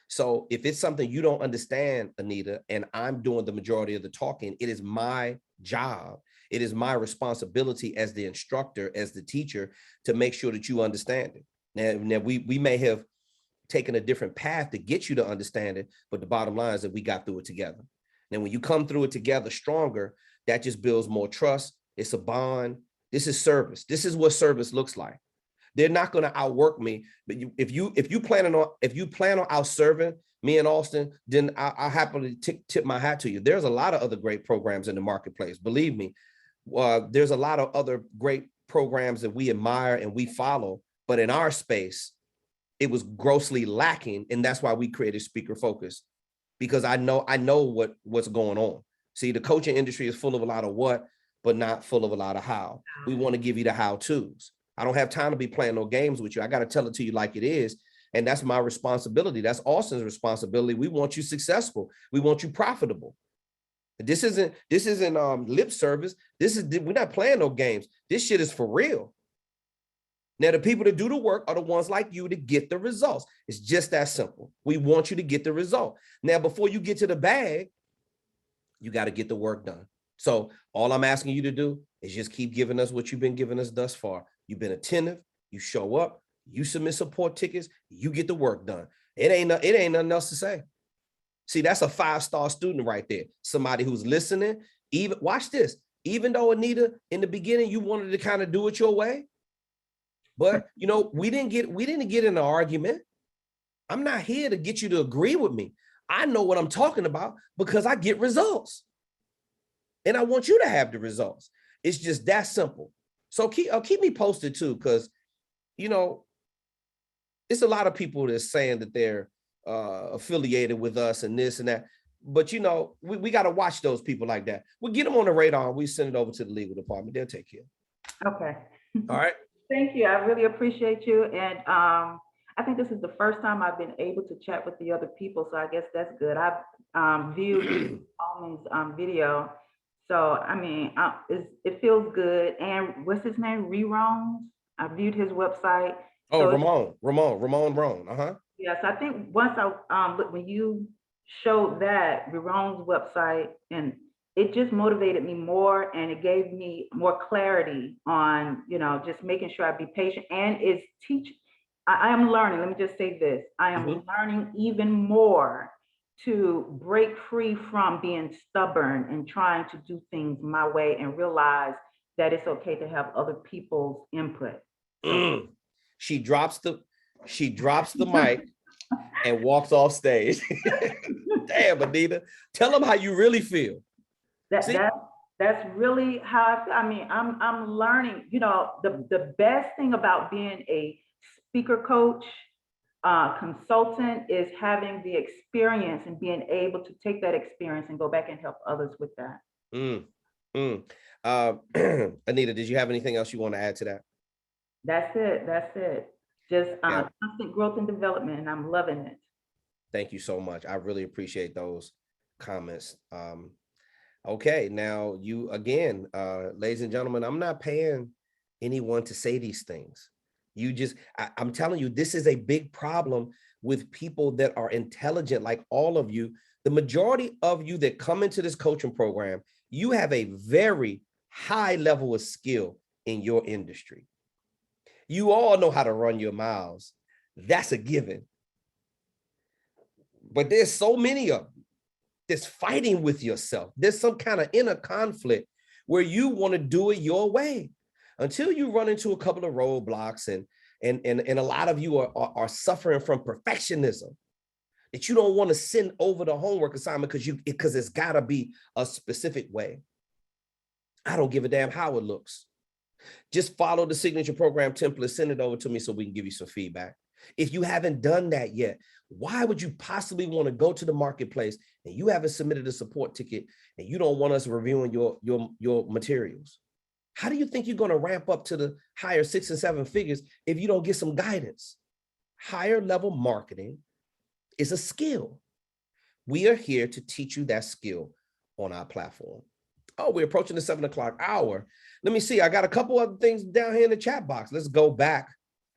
So if it's something you don't understand, Anita, and I'm doing the majority of the talking, it is my job. It is my responsibility as the instructor, as the teacher, to make sure that you understand it. Now we may have taken a different path to get you to understand it, but the bottom line is that we got through it together. And when you come through it together stronger, that just builds more trust. It's a bond. This is service. This is what service looks like. They're not going to outwork me, but if you plan on outserving me and Auston, then I happily tip my hat to you. There's a lot of other great programs in the marketplace. Believe me, there's a lot of other great programs that we admire and we follow, but in our space, it was grossly lacking, and that's why we created Speaker Focus, because I know what's going on. See, the coaching industry is full of a lot of what, but not full of a lot of how. We want to give you the how-tos. I don't have time to be playing no games with you. I got to tell it to you like it is. And that's my responsibility. That's Auston's responsibility. We want you successful. We want you profitable. This isn't lip service. We're not playing no games. This shit is for real. Now, the people that do the work are the ones like you to get the results. It's just that simple. We want you to get the result. Now, before you get to the bag, you got to get the work done. So all I'm asking you to do is just keep giving us what you've been giving us thus far. You've been attentive, you show up, you submit support tickets, you get the work done. It ain't nothing else to say. See, that's a 5-star student right there. Somebody who's listening. Even watch this. Even though, Anita, in the beginning, you wanted to kind of do it your way, but you know, we didn't get in an argument. I'm not here to get you to agree with me. I know what I'm talking about because I get results. And I want you to have the results. It's just that simple. So keep me posted too, because, you know, it's a lot of people that's saying that they're affiliated with us and this and that. But, you know, we got to watch those people like that. We'll get them on the radar and we send it over to the legal department. They'll take care. Okay. All right. Thank you. I really appreciate you. And I think this is the first time I've been able to chat with the other people. So I guess that's good. I've viewed Alman's video. So, I mean, it feels good. And what's his name? Rerones. I viewed his website. Oh, So Ramon Brown. Uh-huh. yes, I think once when you showed that Rerone's website, and it just motivated me more, and it gave me more clarity on, just making sure I be patient, and it's I am learning. Let me just say this. I am learning even more to break free from being stubborn and trying to do things my way, and realize that it's okay to have other people's input. She drops the mic and walks off stage. Damn, Anita, tell them how you really feel. That's really how I feel. I mean, I'm learning. The best thing about being a speaker coach, consultant, is having the experience and being able to take that experience and go back and help others with that. Anita, did you have anything else you want to add to that? That's it. Just constant growth and development, and I'm loving it. Thank you so much. I really appreciate those comments. Okay, now you again, ladies and gentlemen, I'm not paying anyone to say these things. I'm telling you, this is a big problem with people that are intelligent, like all of you. The majority of you that come into this coaching program, you have a very high level of skill in your industry. You all know how to run your mouths. That's a given. But there's so many of you that's fighting with yourself. There's some kind of inner conflict where you want to do it your way until you run into a couple of roadblocks, and a lot of you are suffering from perfectionism, that you don't want to send over the homework assignment because it's got to be a specific way. I don't give a damn how it looks. Just follow the signature program template, send it over to me so we can give you some feedback. If you haven't done that yet, why would you possibly want to go to the marketplace and you haven't submitted a support ticket and you don't want us reviewing your materials? How do you think you're going to ramp up to the higher 6 and 7 figures if you don't get some guidance? Higher level marketing is a skill. We are here to teach you that skill on our platform. Oh, we're approaching the 7 o'clock hour. Let me see. I got a couple other things down here in the chat box. Let's go back.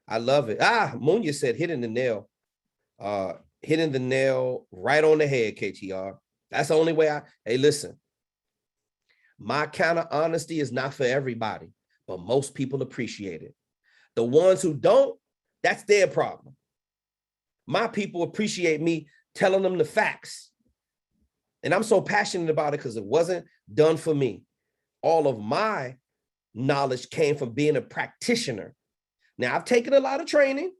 I love it. Munya said hitting the nail. Hitting the nail right on the head, KTR. That's the only way hey, listen. My kind of honesty is not for everybody, but most people appreciate it. The ones who don't, that's their problem. My people appreciate me telling them the facts. And I'm so passionate about it because it wasn't done for me. All of my knowledge came from being a practitioner. Now, I've taken a lot of training,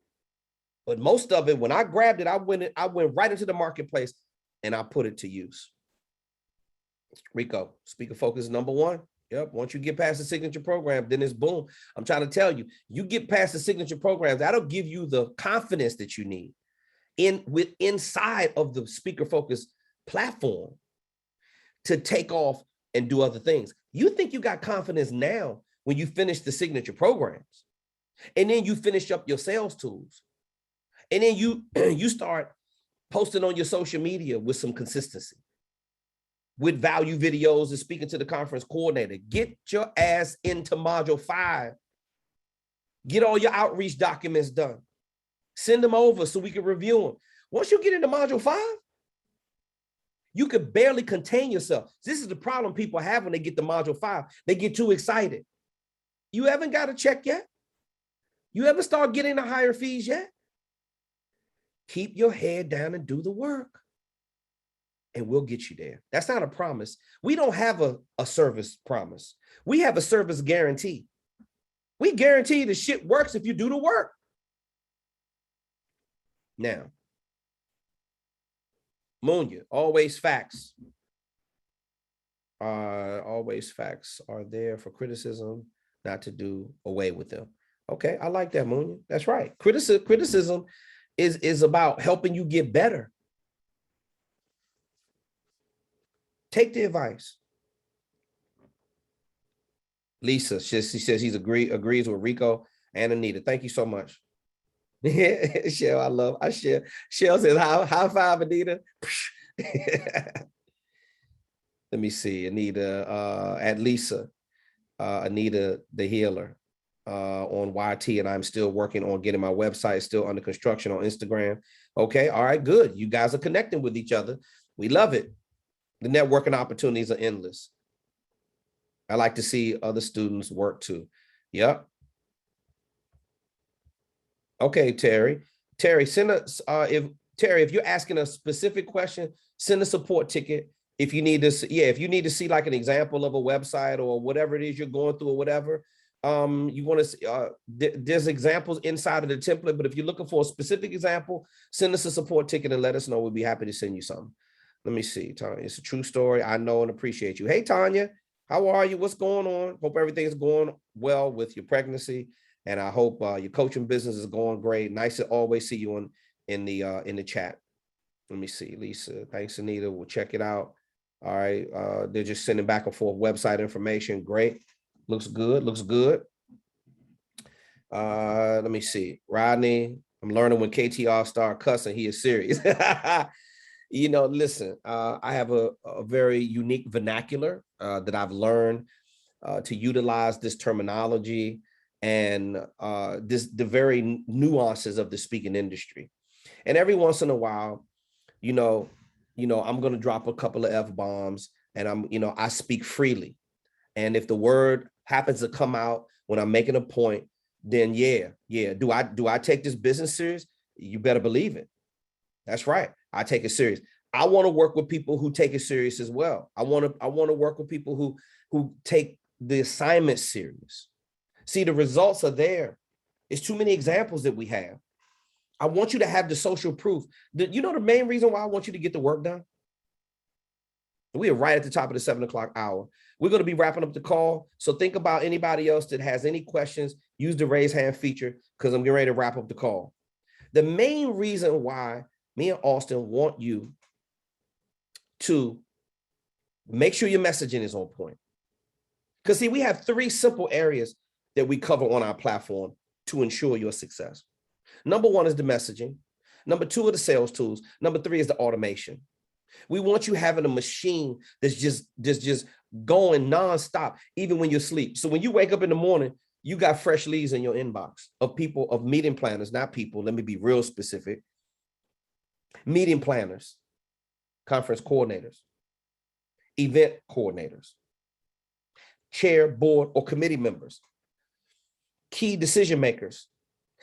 but most of it, when I grabbed it, I went right into the marketplace and I put it to use. Rico, speaker focus *1. Yep. Once you get past the signature program, then it's boom. I'm trying to tell you, you get past the signature program, that'll give you the confidence that you need inside of the speaker focus platform to take off and do other things. You think you got confidence now when you finish the signature programs, and then you finish up your sales tools, and then you start posting on your social media with some consistency, with value videos and speaking to the conference coordinator. Get your ass into module 5. Get all your outreach documents done. Send them over so we can review them. Once you get into module 5, you could barely contain yourself. This is the problem people have when they get to module 5. They get too excited. You haven't got a check yet. You haven't started getting the higher fees yet. Keep your head down and do the work, and we'll get you there. That's not a promise. We don't have a service promise. We have a service guarantee. We guarantee the shit works if you do the work. Now, Munya, always facts. Always facts are there for criticism, not to do away with them. Okay, I like that, Munya. That's right. Criticism is about helping you get better. Take the advice. Lisa, she says he agrees with Rico and Anita. Thank you so much. Shell, I share. Shell says high five, Anita. Let me see. Anita, at Lisa, Anita the Healer on YT, and I'm still working on getting my website still under construction on Instagram. Okay, all right, good. You guys are connecting with each other. We love it. The networking opportunities are endless. I like to see other students work too. Yep. Okay, Terry. Terry, send us if you're asking a specific question, send a support ticket. If you need to, if you need to see like an example of a website or whatever it is you're going through or whatever, you want to there's examples inside of the template, but if you're looking for a specific example, send us a support ticket and let us know. We'll be happy to send you something. Let me see, Tanya. It's a true story. I know and appreciate you. Hey, Tanya, how are you? What's going on? Hope everything's going well with your pregnancy, and I hope your coaching business is going great. Nice to always see you in the chat. Let me see, Lisa. Thanks, Anita. We'll check it out. All right. They're just sending back and forth website information. Great. Looks good. Looks good. Let me see. Rodney, I'm learning when KTR start cussing, he is serious. You know, listen, I have a very unique vernacular that I've learned to utilize this terminology and the very nuances of the speaking industry. And every once in a while, you know, I'm going to drop a couple of F-bombs and I speak freely. And if the word happens to come out when I'm making a point, then yeah. Do I take this business serious? You better believe it. That's right. I take it serious. I want to work with people who take it serious as well. I want to work with people who take the assignment serious. See, the results are there. It's too many examples that we have. I want you to have the social proof. You know the main reason why I want you to get the work done? We are right at the top of the 7 o'clock hour. We're going to be wrapping up the call. So think about anybody else that has any questions. Use the raise hand feature because I'm getting ready to wrap up the call. The main reason why me and Austin want you to make sure your messaging is on point. Because see, we have 3 simple areas that we cover on our platform to ensure your success. Number 1 is the messaging. Number 2 are the sales tools. Number 3 is the automation. We want you having a machine that's just going nonstop, even when you sleep. So when you wake up in the morning, you got fresh leads in your inbox of people, of meeting planners, not people. Let me be real specific. Meeting planners, conference coordinators, event coordinators, chair, board, or committee members, key decision makers,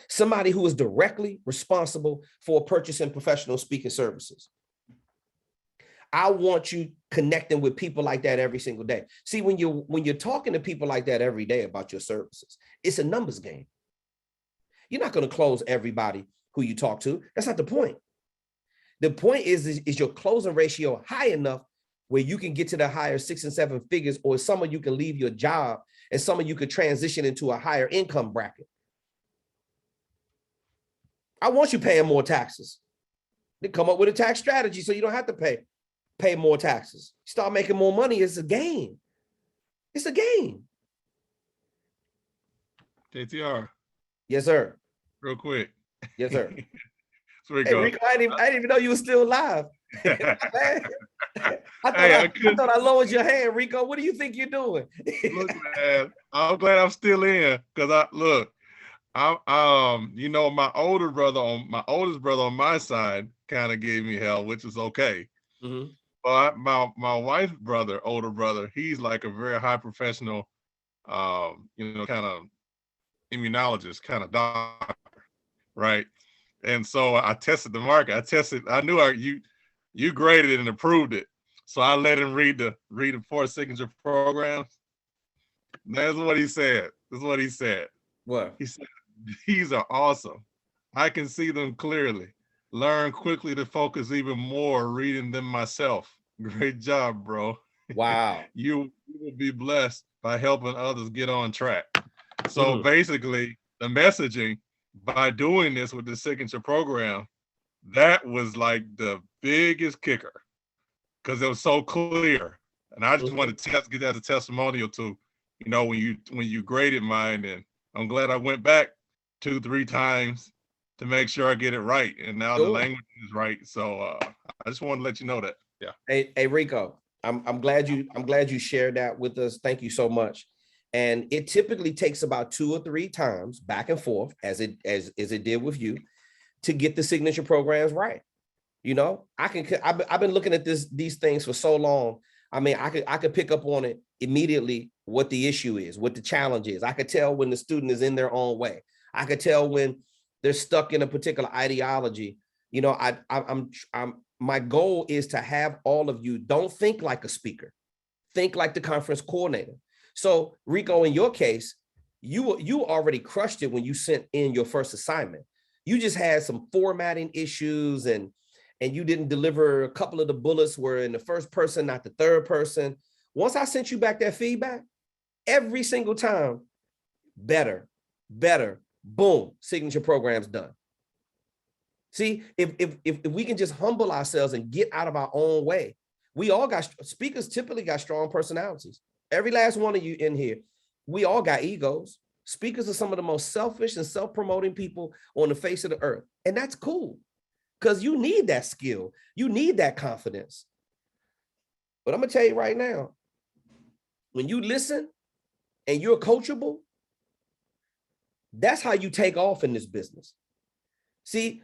somebody who is directly responsible for purchasing professional speaking services. I want you connecting with people like that every single day. See, when you're talking to people like that every day about your services, it's a numbers game. You're not going to close everybody who you talk to. That's not the point. The point is your closing ratio high enough where you can get to the higher 6 and 7 figures, or some of you can leave your job and some of you could transition into a higher income bracket. I want you paying more taxes. They come up with a tax strategy so you don't have to pay more taxes. Start making more money. It's a game. It's a game. KTR. Yes, sir. Real quick. Yes, sir. Hey, Rico, I didn't even know you were still alive. I thought I lowered your hand, Rico. What do you think you're doing? Look, man, I'm glad I'm still in because my oldest brother on my side kind of gave me hell, which is okay. Mm-hmm. But my wife's older brother, he's like a very high professional, kind of immunologist, kind of doctor, right? And so I tested the market. I knew you graded it and approved it. So I let him read the 4 signature programs. That's what he said. What? He said, these are awesome. I can see them clearly. Learn quickly to focus even more reading them myself. Great job, bro. Wow. You will be blessed by helping others get on track. So basically, the messaging, by doing this with the signature program, that was like the biggest kicker because it was so clear. And I just wanted to get that as a testimonial to, when you graded mine. And I'm glad I went back 2-3 times to make sure I get it right. And now the language is right. So I just want to let you know that. Yeah. Hey, Rico, I'm glad you shared that with us. Thank you so much. And it typically takes about 2 or 3 times back and forth, as it did with you, to get the signature programs right. You know, I've been looking at these things for so long. I mean, I could pick up on it immediately what the issue is, what the challenge is. I could tell when the student is in their own way. I could tell when they're stuck in a particular ideology. You know, my goal is to have all of you don't think like a speaker, think like the conference coordinator. So Rico, in your case, you already crushed it when you sent in your first assignment. You just had some formatting issues and you didn't deliver a couple of the bullets were in the first person, not the third person. Once I sent you back that feedback, every single time, better, boom, signature program's done. See, if we can just humble ourselves and get out of our own way, we all got, speakers typically got strong personalities. Every last one of you in here, we all got egos. Speakers are some of the most selfish and self-promoting people on the face of the earth. And that's cool, because you need that skill. You need that confidence. But I'm gonna tell you right now, when you listen and you're coachable, that's how you take off in this business. See,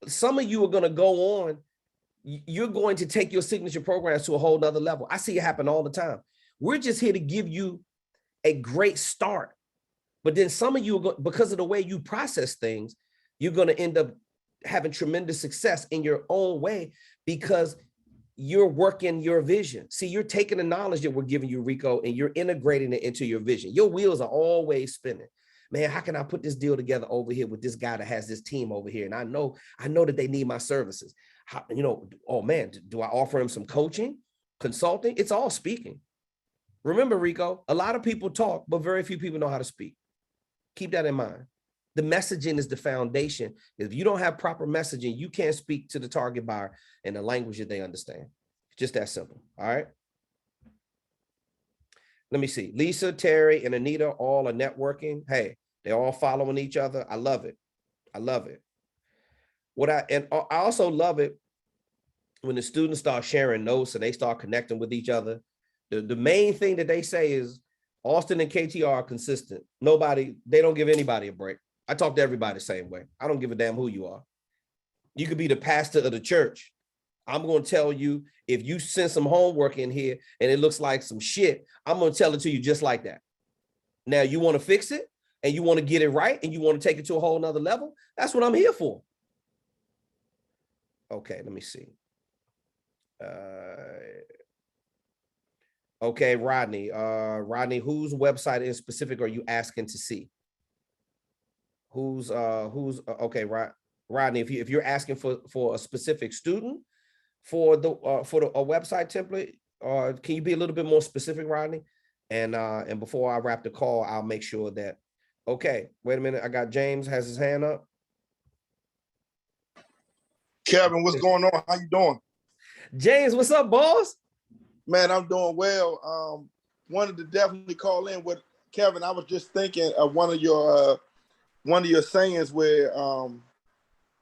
some of you are gonna go on, you're going to take your signature programs to a whole nother level. I see it happen all the time. We're just here to give you a great start. But then some of you, because of the way you process things, you're gonna end up having tremendous success in your own way because you're working your vision. See, you're taking the knowledge that we're giving you, Rico, and you're integrating it into your vision. Your wheels are always spinning. Man, how can I put this deal together over here with this guy that has this team over here? And I know that they need my services. How, you know, oh man, do I offer him some coaching, consulting? It's all speaking. Remember, Rico, a lot of people talk, but very few people know how to speak. Keep that in mind. The messaging is the foundation. If you don't have proper messaging, you can't speak to the target buyer in the language that they understand. It's just that simple. All right. Let me see. Lisa, Terry, and Anita all are networking. Hey, they're all following each other. I love it. I love it. I also love it when the students start sharing notes and they start connecting with each other. The main thing that they say is Auston and KTR are consistent. They don't give anybody a break. I talk to everybody the same way. I don't give a damn who you are. You could be the pastor of the church. I'm going to tell you, if you send some homework in here and it looks like some shit, I'm going to tell it to you just like that. Now, you want to fix it and you want to get it right and you want to take it to a whole nother level. That's what I'm here for. Okay, let me see. Okay, Rodney. Rodney, whose website in specific are you asking to see? Okay, Rodney, if you're asking for a specific student for a website template, can you be a little bit more specific, Rodney? And before I wrap the call, I'll make sure that, okay, wait a minute. I got James has his hand up. Kevin, what's going on? How you doing? James, what's up, boss? Man, I'm doing well. Wanted to definitely call in with Kevin. I was just thinking of one of your sayings where,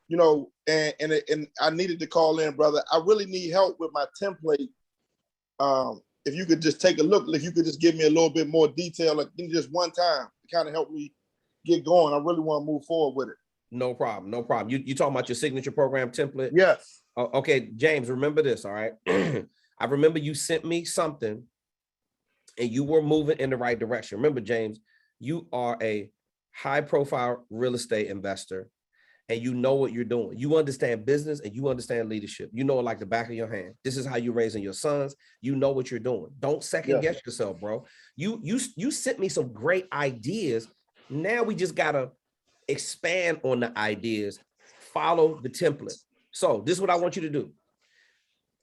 you know, and I needed to call in, brother. I really need help with my template. If you could just take a look, if you could just give me a little bit more detail, like just one time, to kind of help me get going. I really want to move forward with it. No problem. No problem. You talking about your signature program template? Yes. Okay, James, remember this, all right? I remember you sent me something and you were moving in the right direction. Remember, James, you are a high profile real estate investor and you know what you're doing. You understand business and you understand leadership. You know it like the back of your hand. This is how you're raising your sons. You know what you're doing. Don't second guess yourself, bro. You sent me some great ideas. Now we just gotta expand on the ideas, follow the template. So this is what I want you to do.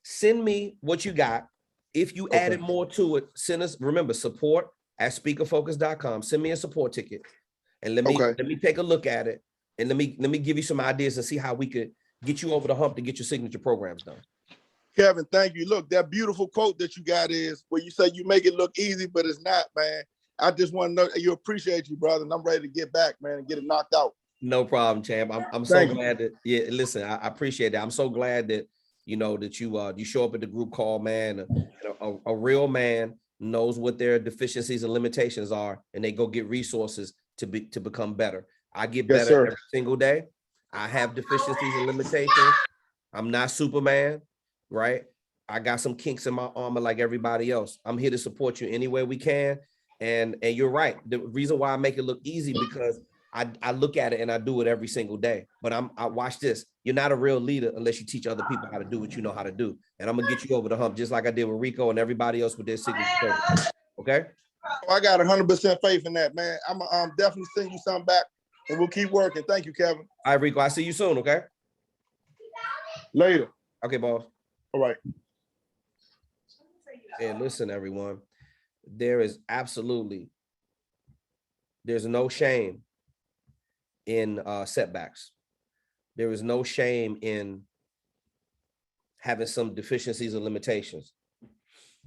Send me what you got. If you added more to it, send us, remember, support@speakerfocus.com. Send me a support ticket and let me take a look at it. And let me give you some ideas and see how we could get you over the hump to get your signature programs done. Kevin, thank you. Look, that beautiful quote that you got is where you say you make it look easy, but it's not, man. I just want to know you appreciate you, brother, and I'm ready to get back, man, and get it knocked out. No problem, champ. I'm so glad that, listen, I appreciate that. I'm so glad that you know, that you show up at the group call, man. A real man knows what their deficiencies and limitations are, and they go get resources to become better. I get Yes, better sir. every single day. I have deficiencies and limitations. I'm not Superman, right? I got some kinks in my armor like everybody else. I'm here to support you any way we can. And you're right. The reason why I make it look easy because I look at it and I do it every single day. But I watch this. You're not a real leader unless you teach other people how to do what you know how to do. And I'm gonna get you over the hump just like I did with Rico and everybody else with their signature service. Okay. I got 100% faith in that, man. I'm definitely send you something back, and we'll keep working. Thank you, Kevin. All right, Rico. I see you soon. Okay. Later. Okay, boss. All right. And listen, everyone, there's no shame in setbacks. There is no shame in having some deficiencies or limitations.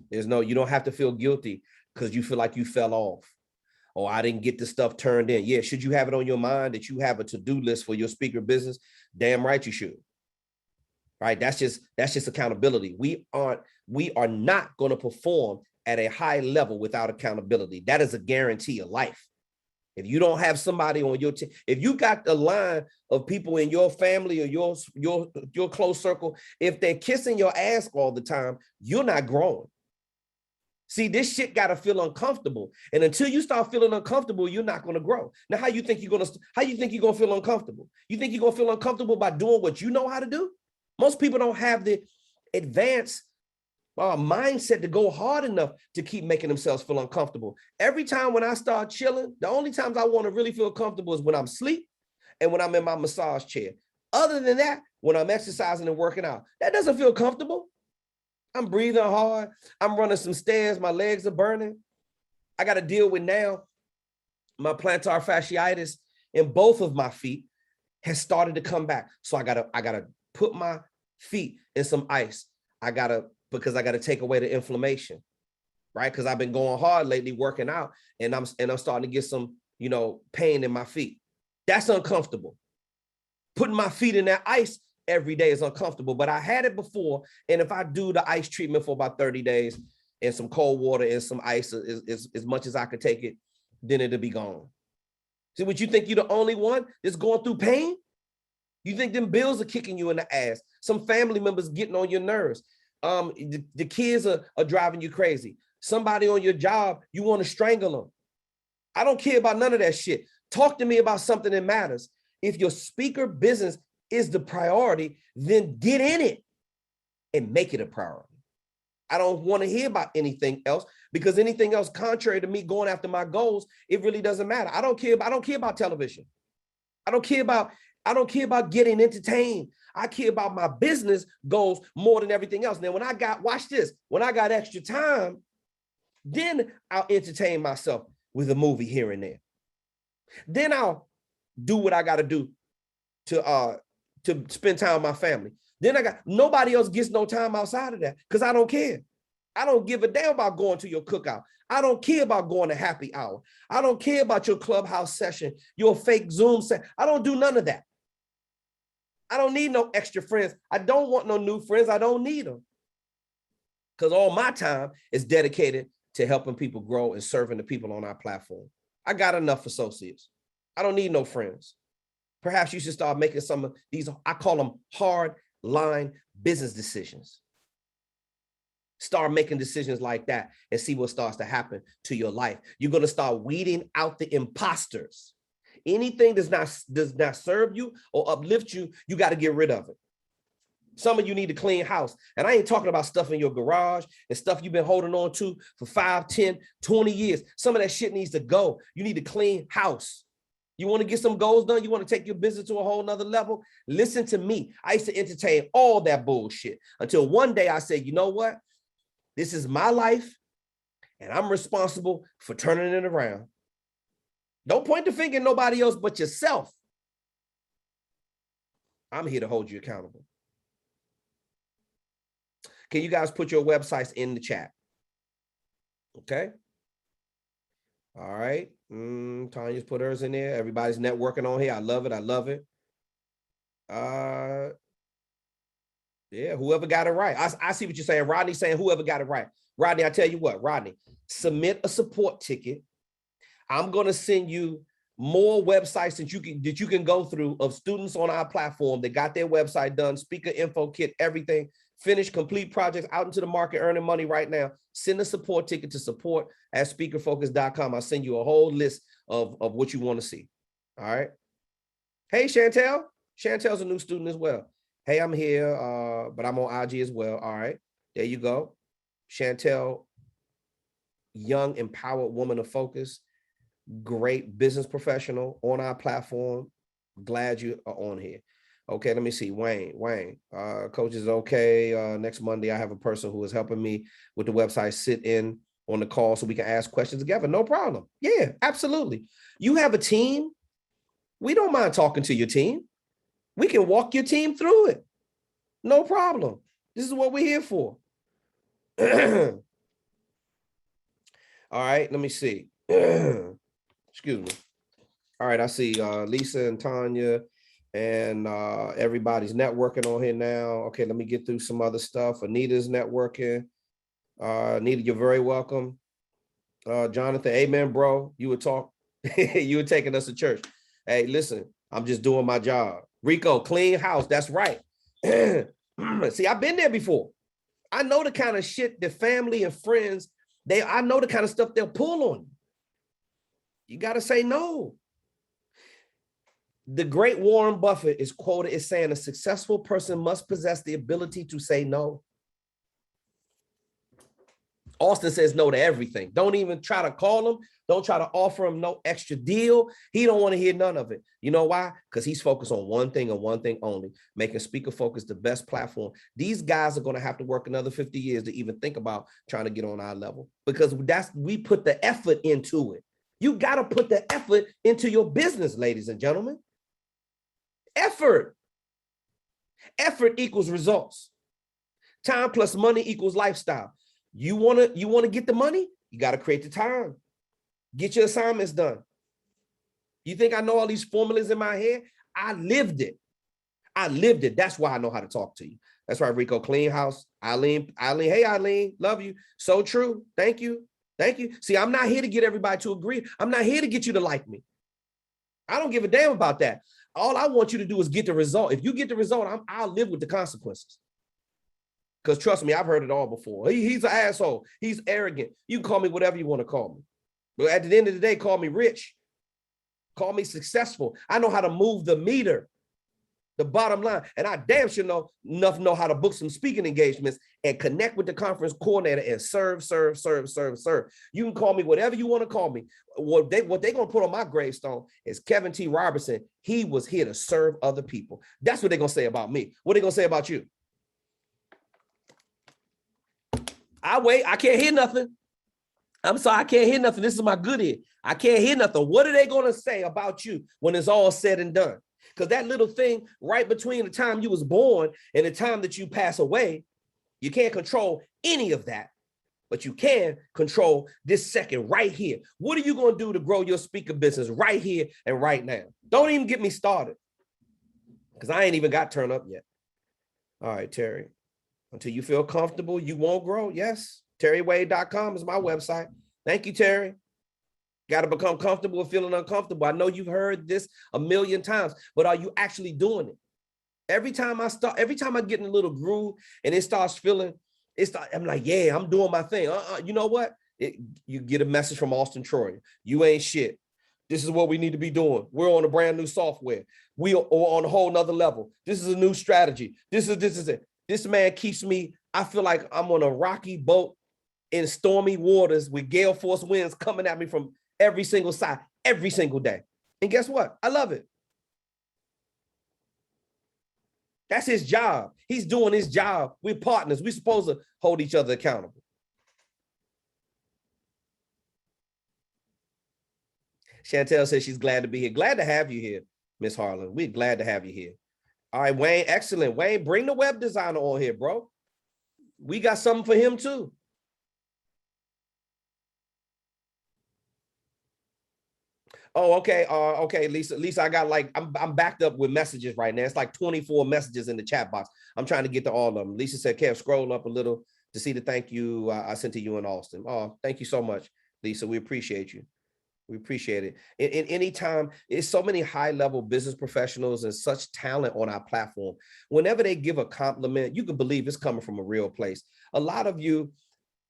You don't have to feel guilty because you feel like you fell off. Oh, I didn't get the stuff turned in. Yeah, should you have it on your mind that you have a to-do list for your speaker business? Damn right you should. Right? That's just accountability. We are not going to perform at a high level without accountability. That is a guarantee of life. If you don't have somebody on your team, if you got a line of people in your family or your close circle, if they're kissing your ass all the time, you're not growing. See, this shit got to feel uncomfortable. And until you start feeling uncomfortable, you're not going to grow. Now, how you think you're going to feel uncomfortable? You think you're going to feel uncomfortable by doing what you know how to do? Most people don't have the advanced mindset to go hard enough to keep making themselves feel uncomfortable. Every time when I start chilling, the only times I want to really feel comfortable is when I'm asleep and when I'm in my massage chair. Other than that, when I'm exercising and working out, that doesn't feel comfortable. I'm breathing hard. I'm running some stairs. My legs are burning. I got to deal with now my plantar fasciitis in both of my feet has started to come back. So I gotta put my feet in some ice. Because I gotta take away the inflammation, right? Because I've been going hard lately working out, and I'm starting to get some, pain in my feet. That's uncomfortable. Putting my feet in that ice every day is uncomfortable, but I had it before. And if I do the ice treatment for about 30 days and some cold water and some ice as much as I could take it, then it'll be gone. See, what you think you're the only one that's going through pain? You think them bills are kicking you in the ass? Some family members getting on your nerves. The kids are driving you crazy. Somebody on your job, you want to strangle them. I don't care about none of that shit. Talk to me about something that matters. If your speaker business is the priority, then get in it and make it a priority. I don't want to hear about anything else, because anything else contrary to me going after my goals, it really doesn't matter. I don't care about television. I don't care about getting entertained. I care about my business goals more than everything else. Now, when I got extra time, then I'll entertain myself with a movie here and there. Then I'll do what I got to do to spend time with my family. Then nobody else gets no time outside of that because I don't care. I don't give a damn about going to your cookout. I don't care about going to happy hour. I don't care about your clubhouse session, your fake Zoom session. I don't do none of that. I don't need no extra friends. I don't want no new friends. I don't need them. Because all my time is dedicated to helping people grow and serving the people on our platform. I got enough associates. I don't need no friends. Perhaps you should start making some of these, I call them hard line business decisions. Start making decisions like that and see what starts to happen to your life. You're going to start weeding out the imposters. Anything does not serve you or uplift you, you got to get rid of it. Some of you need to clean house. And I ain't talking about stuff in your garage and stuff you've been holding on to for 5, 10, 20 years. Some of that shit needs to go. You need to clean house. You want to get some goals done? You want to take your business to a whole nother level? Listen to me. I used to entertain all that bullshit until one day I said, you know what? This is my life and I'm responsible for turning it around. Don't point the finger at nobody else but yourself. I'm here to hold you accountable. Can you guys put your websites in the chat? Okay. All right. Tanya's put hers in there. Everybody's networking on here. I love it. I love it. Yeah, whoever got it right. I see what you're saying. Rodney saying whoever got it right. Rodney, I tell you what, Rodney, submit a support ticket. I'm going to send you more websites that you can go through of students on our platform that got their website done, speaker info kit, everything, finished, complete projects out into the market, earning money right now. Send a support ticket to support@speakerfocus.com. I'll send you a whole list of what you want to see. All right. Hey, Chantel. Chantel's a new student as well. Hey, I'm here, but I'm on IG as well. All right. There you go. Chantel, young, empowered woman of focus. Great business professional on our platform. Glad you are on here. Okay, let me see. Wayne, coach is okay. Next Monday, I have a person who is helping me with the website sit in on the call so we can ask questions together. No problem. Yeah, absolutely. You have a team. We don't mind talking to your team. We can walk your team through it. No problem. This is what we're here for. All right, let me see. Excuse me. All right, I see Lisa and Tanya and everybody's networking on here now. Okay, let me get through some other stuff. Anita's networking. Anita, you're very welcome. Jonathan, amen, bro. You were you were taking us to church. Hey, listen, I'm just doing my job. Rico, clean house. That's right. See, I've been there before. I know the kind of shit that family and friends, I know the kind of stuff they'll pull on you. You got to say no. The great Warren Buffett is quoted as saying a successful person must possess the ability to say no. Austin says no to everything. Don't even try to call him. Don't try to offer him no extra deal. He don't want to hear none of it. You know why? Because he's focused on one thing and one thing only, making Speaker Focus the best platform. These guys are going to have to work another 50 years to even think about trying to get on our level, because we put the effort into it. You got to put the effort into your business, ladies and gentlemen. Effort. Effort equals results. Time plus money equals lifestyle. You want to get the money? You got to create the time. Get your assignments done. You think I know all these formulas in my head? I lived it. I lived it. That's why I know how to talk to you. That's right, Rico. Clean house. Eileen. Hey, Eileen. Love you. So true. Thank you. Thank you. See, I'm not here to get everybody to agree. I'm not here to get you to like me. I don't give a damn about that. All I want you to do is get the result. If you get the result, I'll live with the consequences. Because trust me, I've heard it all before. He's an asshole. He's arrogant. You can call me whatever you want to call me. But at the end of the day, call me rich. Call me successful. I know how to move the meter, the bottom line. And I damn sure know how to book some speaking engagements and connect with the conference coordinator and serve. You can call me whatever you want to call me. What they're going to put on my gravestone is Kevin T. Robertson. He was here to serve other people. That's what they're going to say about me. What are they going to say about you? I wait. I can't hear nothing. I'm sorry. I can't hear nothing. This is my good ear. I can't hear nothing. What are they going to say about you when it's all said and done? Because that little thing right between the time you was born and the time that you pass away, you can't control any of that, but you can control this second right here. What are you going to do to grow your speaker business right here and right now? Don't even get me started, because I ain't even got turned up yet. All right, Terry. Until you feel comfortable, you won't grow. Yes. TerryWade.com is my website. Thank you, Terry. Got to become comfortable with feeling uncomfortable. I know you've heard this a million times, but are you actually doing it? Every time I get in a little groove and it starts feeling, I'm like, yeah, I'm doing my thing. You know what? You get a message from Auston Troyer. You ain't shit. This is what we need to be doing. We're on a brand new software. We are on a whole nother level. This is a new strategy. This is it. This man keeps me, I feel like I'm on a rocky boat in stormy waters with gale force winds coming at me from every single side, every single day. And guess what? I love it. That's his job. He's doing his job. We're partners. We're supposed to hold each other accountable. Chantel says she's glad to be here. Glad to have you here, Miss Harlan. We're glad to have you here. All right, Wayne, excellent. Wayne, bring the web designer on here, bro. We got something for him too. Oh, okay. Okay, Lisa, I got like, I'm backed up with messages right now. It's like 24 messages in the chat box. I'm trying to get to all of them. Lisa said, Kev, scroll up a little to see the thank you I sent to you in Austin. Oh, thank you so much, Lisa. We appreciate you. We appreciate it. In any time, it's so many high-level business professionals and such talent on our platform. Whenever they give a compliment, you can believe it's coming from a real place. A lot of you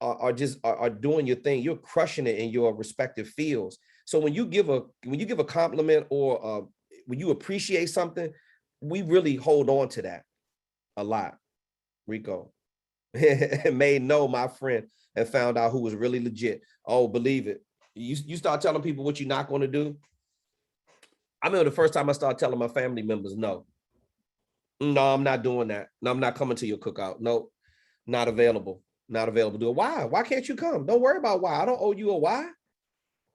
are just doing your thing. You're crushing it in your respective fields. So when you give a compliment or when you appreciate something, we really hold on to that a lot. Rico made no, my friend, and found out who was really legit. Oh, believe it. You start telling people what you're not going to do. I remember the first time I started telling my family members, no, I'm not doing that. No, I'm not coming to your cookout. No, not available. Not available. Do it. Why? Why can't you come? Don't worry about why. I don't owe you a why.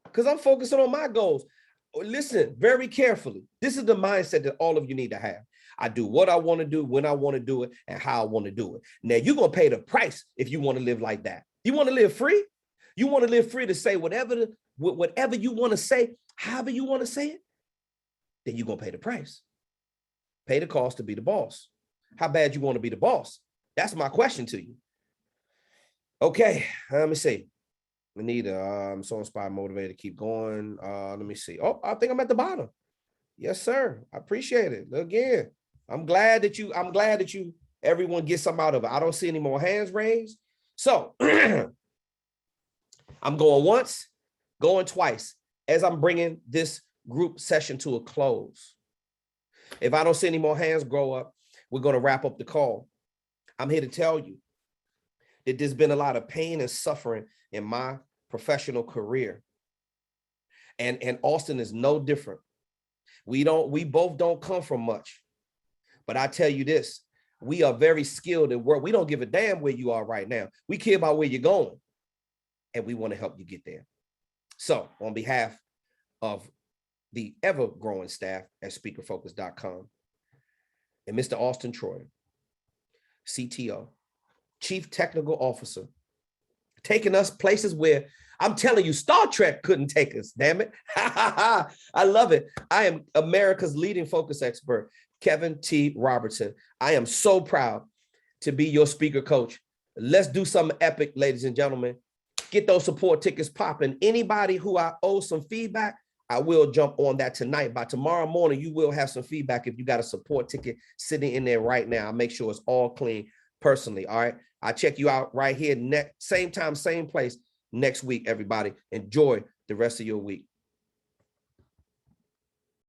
Because I'm focusing on my goals. Listen very carefully. This is the mindset that all of you need to have. I do what I want to do, when I want to do it, and how I want to do it. Now, you're going to pay the price if you want to live like that. You want to live free? You want to live free to say whatever you want to say, however you want to say it, then you're going to pay the price. Pay the cost to be the boss. How bad you want to be the boss? That's my question to you. Okay, let me see. Anita, I'm so inspired, motivated to keep going. Let me see. Oh, I think I'm at the bottom. Yes, sir. I appreciate it. Again, I'm glad that you, everyone gets something out of it. I don't see any more hands raised. So I'm going once, going twice as I'm bringing this group session to a close. If I don't see any more hands grow up, we're going to wrap up the call. I'm here to tell you that there's been a lot of pain and suffering in my professional career. And Austin is no different. We both don't come from much. But I tell you this, we are very skilled in work. We don't give a damn where you are right now. We care about where you're going. And we want to help you get there. So on behalf of the ever-growing staff at speakerfocus.com and Mr. Auston Troyer, CTO, Chief Technical Officer, taking us places where I'm telling you, Star Trek couldn't take us, damn it. I love it. I am America's leading focus expert, Kevin T. Robertson. I am so proud to be your speaker coach. Let's do something epic, ladies and gentlemen. Get those support tickets popping. Anybody who I owe some feedback, I will jump on that tonight. By tomorrow morning, you will have some feedback if you got a support ticket sitting in there right now. I'll make sure it's all clean personally, all right? I'll check you out right here, same time, same place next week, everybody. Enjoy the rest of your week.